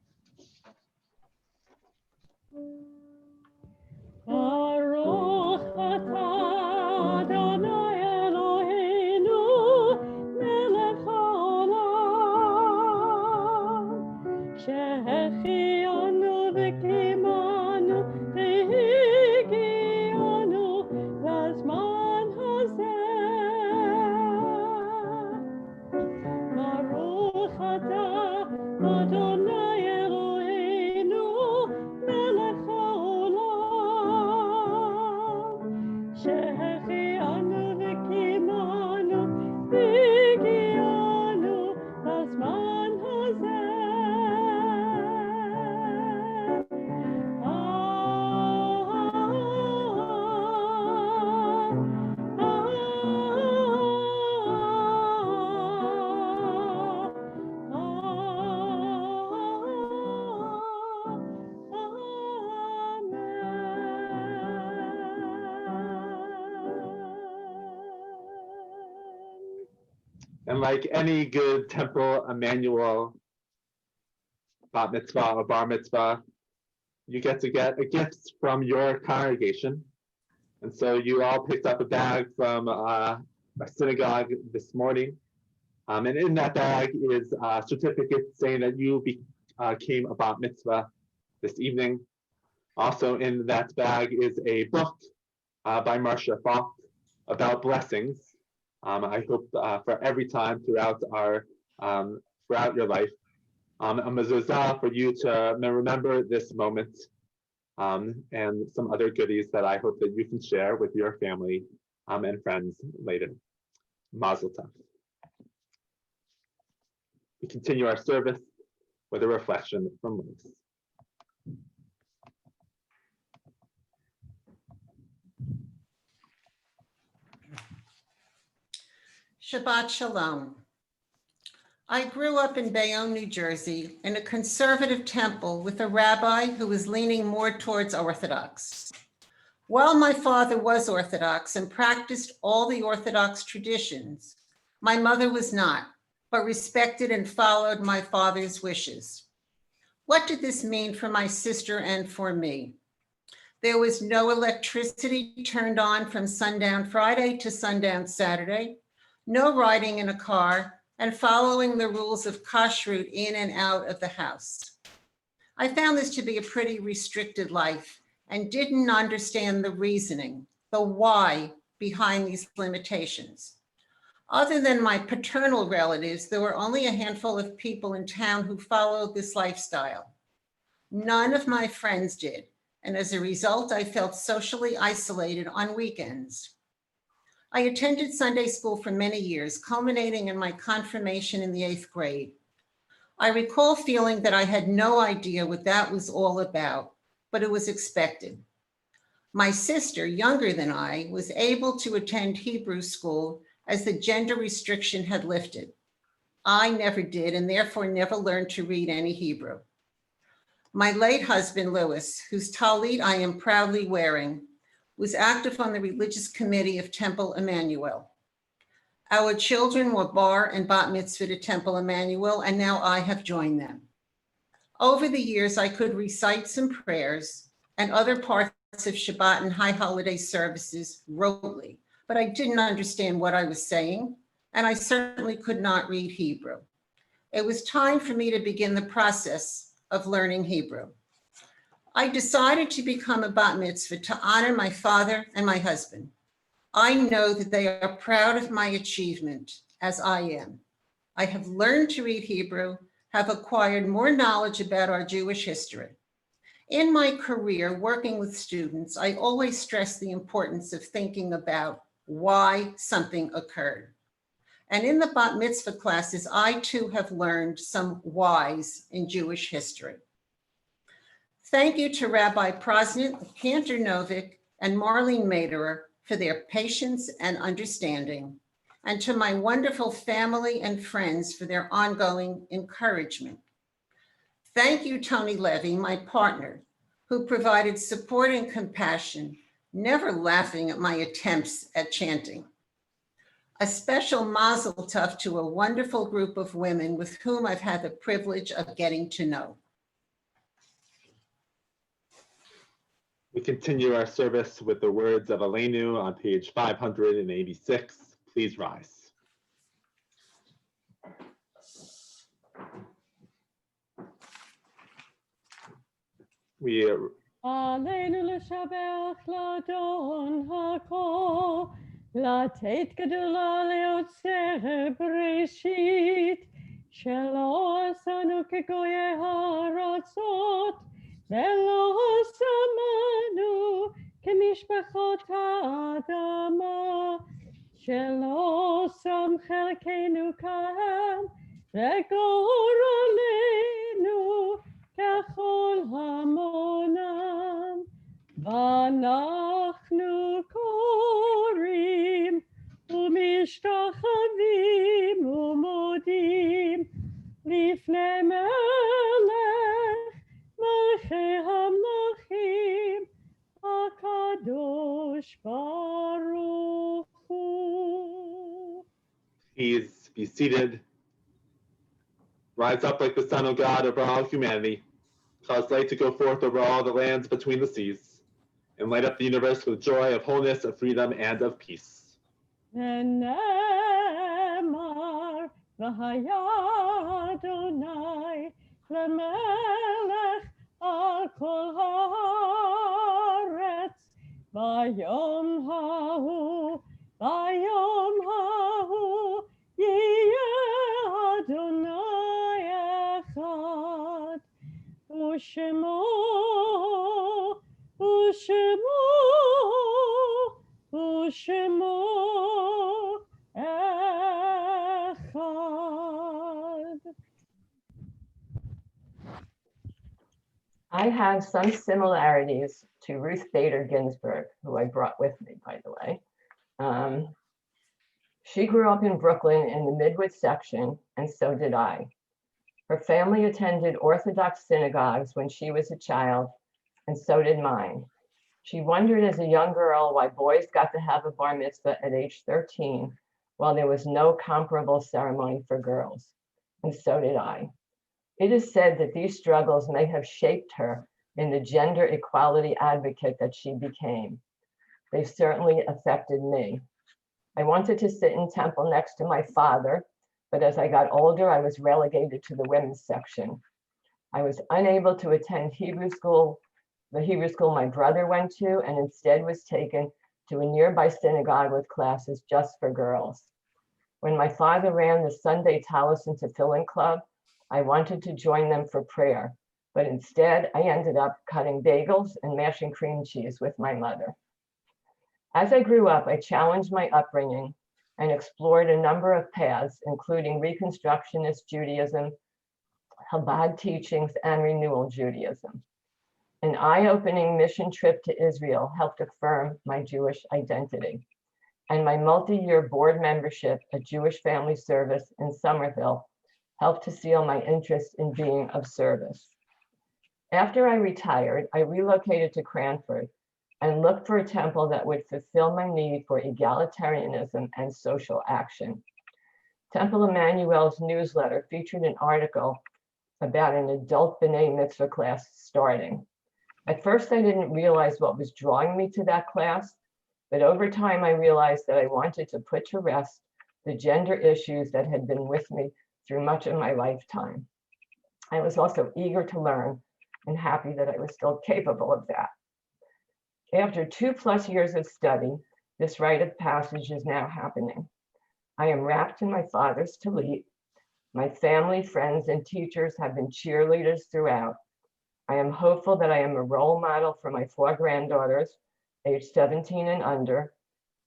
Baruch atah Adonai Eloheinu melech haolam, שהחיינו וקיימנו והגיענו לזמן הזה. ברוך אתה אדוני אלוהינו מלך העולם, שהחיינו וקיימנו והגיענו לזמן הזה. And like any good temple Emanu-El bat mitzvah or bar mitzvah, you get a gift from your congregation. And so you all picked up a bag from a synagogue this morning. And in that bag is a certificate saying that you became a bat mitzvah this evening. Also in that bag is a book by Marcia Falk about blessings. I hope for every time throughout your life, a mezuzah for you to remember this moment, and some other goodies that I hope that you can share with your family and friends later. Mazel tov. We continue our service with a reflection from Luis. Shabbat Shalom. I grew up in Bayonne, New Jersey, in a conservative temple with a rabbi who was leaning more towards Orthodox. While my father was Orthodox and practiced all the Orthodox traditions, my mother was not, but respected and followed my father's wishes. What did this mean for my sister and for me? There was no electricity turned on from sundown Friday to sundown Saturday, no riding in a car, and following the rules of kashrut in and out of the house. I found this to be a pretty restricted life and didn't understand the reasoning, the why behind these limitations. Other than my paternal relatives, there were only a handful of people in town who followed this lifestyle. None of my friends did, and as a result, I felt socially isolated on weekends. I attended Sunday school for many years, culminating in my confirmation in the 8th grade. I recall feeling that I had no idea what that was all about, but it was expected. My sister, younger than I, was able to attend Hebrew school as the gender restriction had lifted. I never did, and therefore never learned to read any Hebrew. My late husband, Louis, whose talit I am proudly wearing, was active on the religious committee of Temple Emanu-El. Our children were bar and bat mitzvah to Temple Emanu-El, and now I have joined them. Over the years, I could recite some prayers and other parts of Shabbat and high holiday services rotely, but I didn't understand what I was saying, and I certainly could not read Hebrew. It was time for me to begin the process of learning Hebrew. I decided to become a bat mitzvah to honor my father and my husband. I know that they are proud of my achievement, as I am. I have learned to read Hebrew, have acquired more knowledge about our Jewish history. In my career working with students, I always stress the importance of thinking about why something occurred. And in the bat mitzvah classes, I too have learned some whys in Jewish history. Thank you to Rabbi Prosnit, Cantor Novick, and Marlene Maderer for their patience and understanding, and to my wonderful family and friends for their ongoing encouragement. Thank you, Tony Levy, my partner, who provided support and compassion, never laughing at my attempts at chanting. A special Mazel tov to a wonderful group of women with whom I've had the privilege of getting to know. We continue our service with the words of Emanu on page 586. Please rise. We עלינו לשבח לאדון הכל, לתת גדולה ליוצר בראשית, שלא עשנו כגויי הארצות, ולא שמנו כמשפחות האדמה, שלא שם חלקנו כאן, וגורלנו ככל המונם, ואנחנו קוראים ומשתחווים ומודים לפני מלך מלכי המלכים הקדוש ברוך הוא. please be seated. Rise up like the Son of God over all humanity. Cause light to go forth over all the lands between the seas, and light up the universe with joy of wholeness, of freedom, and of peace. ונאמר והיה אדוני למלך על כל הארץ ביום ההוא יהיה אדוני אחד ושמו אחד. I have some similarities to Ruth Bader Ginsburg, who I brought with me, by the way. She grew up in Brooklyn in the Midwood section, and so did I. Her family attended Orthodox synagogues when she was a child, and so did mine. She wondered as a young girl why boys got to have a bar mitzvah at age 13, while there was no comparable ceremony for girls, and so did I. It is said that these struggles may have shaped her in the gender equality advocate that she became. They certainly affected me. I wanted to sit in temple next to my father, but as I got older, I was relegated to the women's section. I was unable to attend Hebrew school, the Hebrew school my brother went to, and instead was taken to a nearby synagogue with classes just for girls. When my father ran the Sunday Tallis and Tefillin Club, I wanted to join them for prayer, but instead I ended up cutting bagels and mashing cream cheese with my mother. As I grew up, I challenged my upbringing and explored a number of paths, including Reconstructionist Judaism, Chabad teachings, and Renewal Judaism. An eye-opening mission trip to Israel helped affirm my Jewish identity, and my multi-year board membership at Jewish Family Service in Somerville helped to seal my interest in being of service. After I retired, I relocated to Cranford and looked for a temple that would fulfill my need for egalitarianism and social action. Temple Emanu-El's newsletter featured an article about an adult B'nai Mitzvah class starting. At first, I didn't realize what was drawing me to that class, but over time, I realized that I wanted to put to rest the gender issues that had been with me through much of my lifetime. I was also eager to learn and happy that I was still capable of that. After 2+ years of study, this rite of passage is now happening. I am wrapped in my father's tallit. My family, friends, and teachers have been cheerleaders throughout. I am hopeful that I am a role model for my 4 granddaughters, aged 17 and under,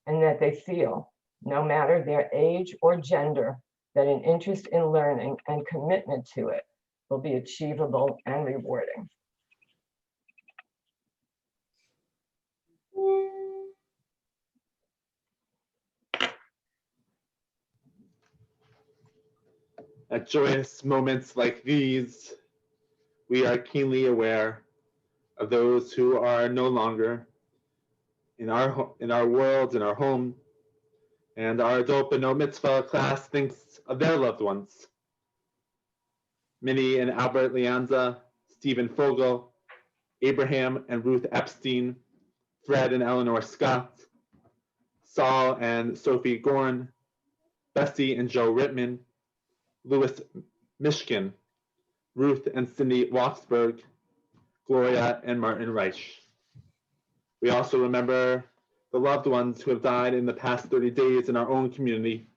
and that they feel, no matter their age or gender, that an interest in learning and commitment to it will be achievable and rewarding. At joyous moments like these, we are keenly aware of those who are no longer in our world, in our home. And our adult B'not Mitzvah class thinks of their loved ones. Minnie and Albert Leanza, Stephen Fogel, Abraham and Ruth Epstein, Fred and Eleanor Scott, Saul and Sophie Gorn, Bessie and Joe Rittman, Louis Mishkin, Ruth and Cindy Waksberg, Gloria and Martin Reich. We also remember the loved ones who have died in the past 30 days in our own community.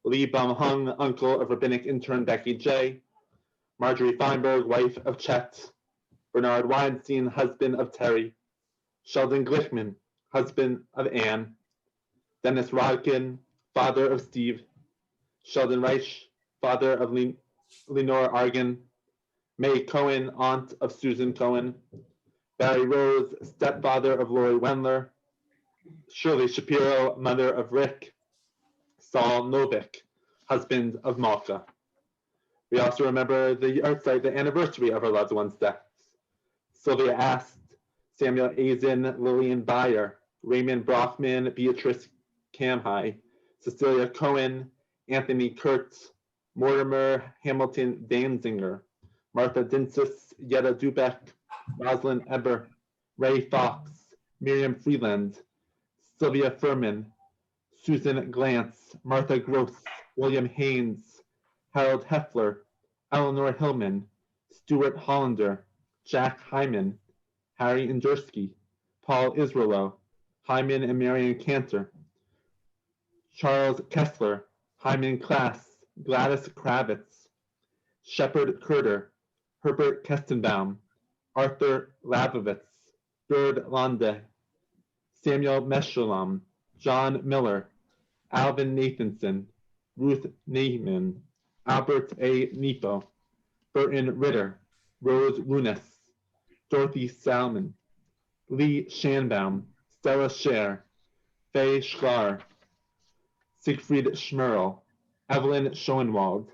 Lee Bum-Hung, uncle of rabbinic intern Becky J., Marjorie Feinberg, wife of Chet, Bernard Weinstein, husband of Terry, Sheldon Glickman, husband of Anne, Dennis Rodkin, father of Steve, Sheldon Reich, father of Lenore Argan, May Cohen, aunt of Susan Cohen, Barry Rose, stepfather of Lori Wendler, Shirley Shapiro, mother of Rick, Saul Novick, husband of Malka. We also remember the anniversary of our loved ones' deaths. Sylvia Ast, Samuel Azen, Lillian Beyer, Raymond Brockman, Beatrice Kamhai, Cecilia Cohen, Anthony Kurtz, Mortimer Hamilton Danzinger, Martha Dinsis, Yetta Dubeck, Rosalind Eber, Ray Fox, Miriam Freeland, Sylvia Furman, Susan Glantz, Martha Gross, William Haynes, Harold Heffler, Eleanor Hillman, Stuart Hollander, Jack Hyman, Harry Endursky, Paul Israelo, Hyman and Marion Cantor, Charles Kessler, Hyman Klass, Gladys Kravitz, Shepard Kurter, Herbert Kestenbaum, Arthur Labovitz, Gerd Lande, Samuel Meshulam, John Miller, Alvin Nathanson, Ruth Neiman, Albert A. Nepo, Burton Ritter, Rose Runes, Dorothy Salmon, Lee Schanbaum, Stella Scher, Faye Schlar, Siegfried Schmerl, Evelyn Schoenwald,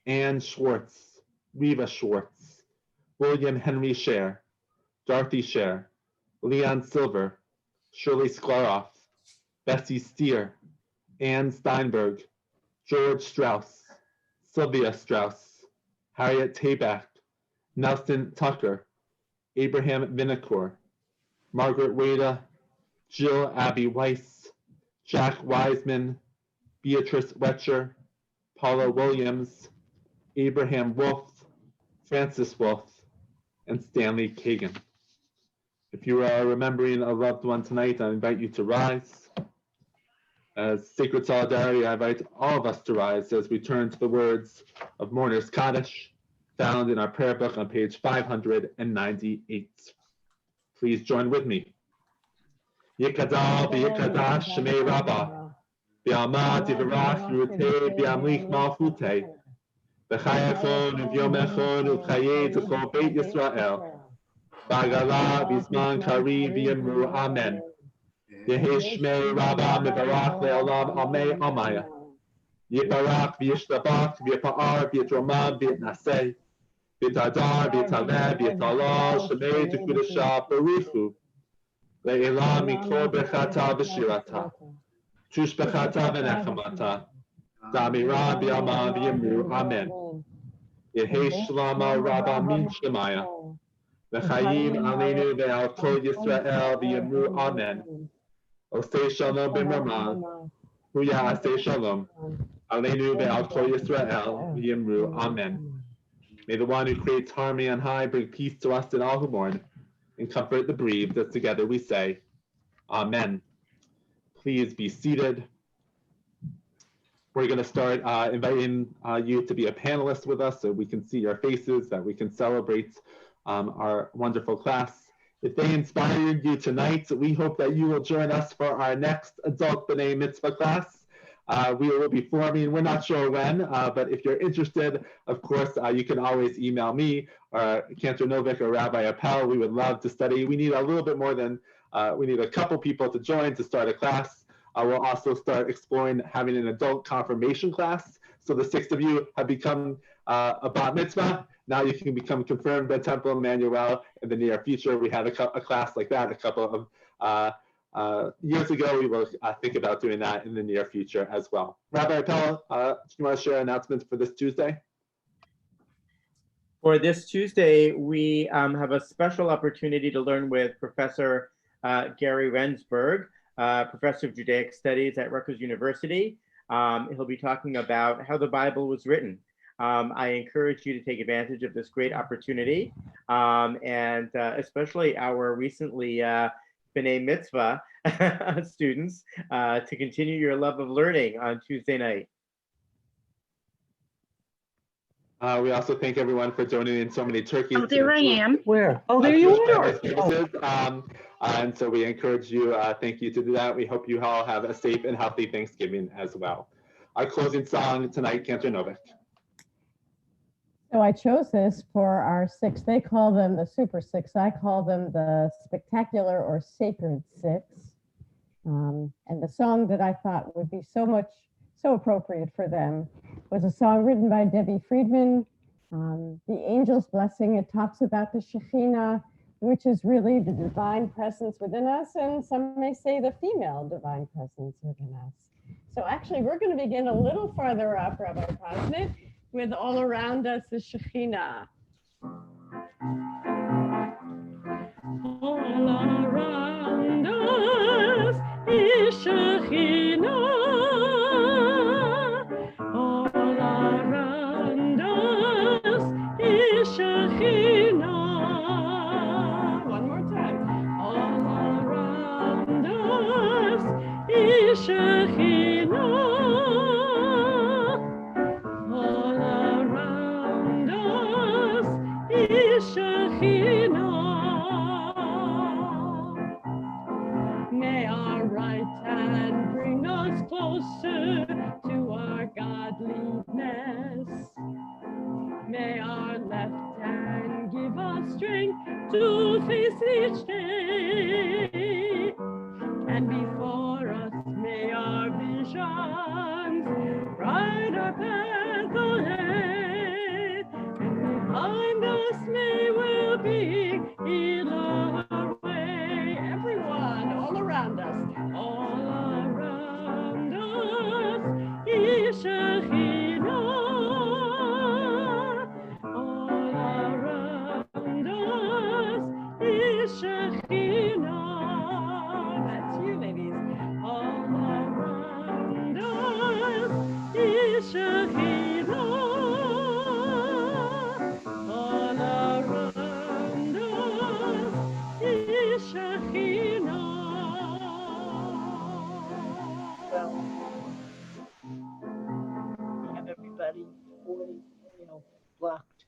Anne Schwartz, Reva Schwartz, William Henry Scher, Dorothy Scher, Leon Silver, Shirley Sklaroff, Bessie Steer, Anne Steinberg, George Strauss, Sylvia Strauss, Harriet Tabak, Nelson Tucker, Abraham Vinacour, Margaret Wada, Jill Abby Weiss, Jack Wiseman, Beatrice Wetcher, Paula Williams, Abraham Wolf, Francis Wolf, and Stanley Kagan. If you are remembering a loved one tonight, I invite you to rise. As Sacred Solidarity, I invite all of us to rise as we turn to the words of Mourner's Kaddish, found in our prayer book on page 598. Please join with me. Yikadal v'yikadash shemei Rabbah, v'yamad yivarach rutei v'yamlich malchutei, v'chayachon v'yomechon v'chayei t'chol Beit Yisrael, Bagala Bisman Kari V'Yemru Amen. Yehi Shmei Rabbah Mevarach Le'olam Amei Amaya. Yiparach V'Yishtabach V'Yipa'ar V'Yitromad V'Yitnaseh V'Yitadar V'Yitaleh V'Yitalal Shemei T'Kudasha Baruchu Le'elam Mikol Bechata V'Shirata Tush Bechata V'Nechamata Damira V'Yama V'Yemru Amen. Yehi Shlama Rabbah Min Shemaya V'chaim aleinu ve'al kol Yisrael v'yemru amen. Osei shalom b'mramah, hu ya'aseh shalom. Aleinu ve'al kol Yisrael v'yemru amen. May the one who creates harmony on high bring peace to us and all who mourn, and comfort the bereaved, as together we say, Amen. Please be seated. We're going to start inviting you to be a panelist with us so we can see your faces, that we can celebrate our wonderful class. If they inspired you tonight, we hope that you will join us for our next Adult B'nai Mitzvah class. We will be forming, we're not sure when, but if you're interested, of course, you can always email me or Cantor Novick or Rabbi Appel. We would love to study. We need a little bit more than, we need a couple people to join to start a class. We'll also start exploring having an adult confirmation class. So the 6 of you have become a bat mitzvah, now you can become confirmed at Temple Emanu-El in the near future. We had a class like that a couple of years ago. We will think about doing that in the near future as well. Rabbi Appel, do you want to share announcements for this Tuesday? For this Tuesday, we have a special opportunity to learn with Professor Gary Rensburg, Professor of Judaic Studies at Rutgers University. He'll be talking about how the Bible was written. I encourage you to take advantage of this great opportunity, and especially our recently B'nai Mitzvah students to continue your love of learning on Tuesday night. We also thank everyone for donating so many turkeys. Oh, there I am. Where? Oh, there you are. And so we encourage you, thank you to do that. We hope you all have a safe and healthy Thanksgiving as well. Our closing song tonight, Cantor Novik. So I chose this for our six. They call them the Super Six. I call them the Spectacular or Sacred Six. And the song that I thought would be so appropriate for them was a song written by Debbie Friedman, The Angel's Blessing. It talks about the Shekhinah, which is really the divine presence within us, and some may say the female divine presence within us. So actually, we're going to begin a little farther up, Rabbi Posnit, with All Around Us is Shekhinah. All around us is Shekhinah. All around us is Shekhinah. One more time. All around us is Shekhinah. All around us is Shekhinah. May our right hand bring us closer to our godliness. May our left hand give us strength to face each day. And before us may our visions ride our path ahead. And behind us may well be our way. Everyone, all around us. All around us is Shekhinah. All around us is Shekhinah. That's you, ladies. All around us is Shekhinah. All around us is Shekhinah. Well, we have everybody 40, blocked.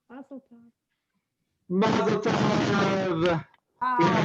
Mazel tov. Mazel tov.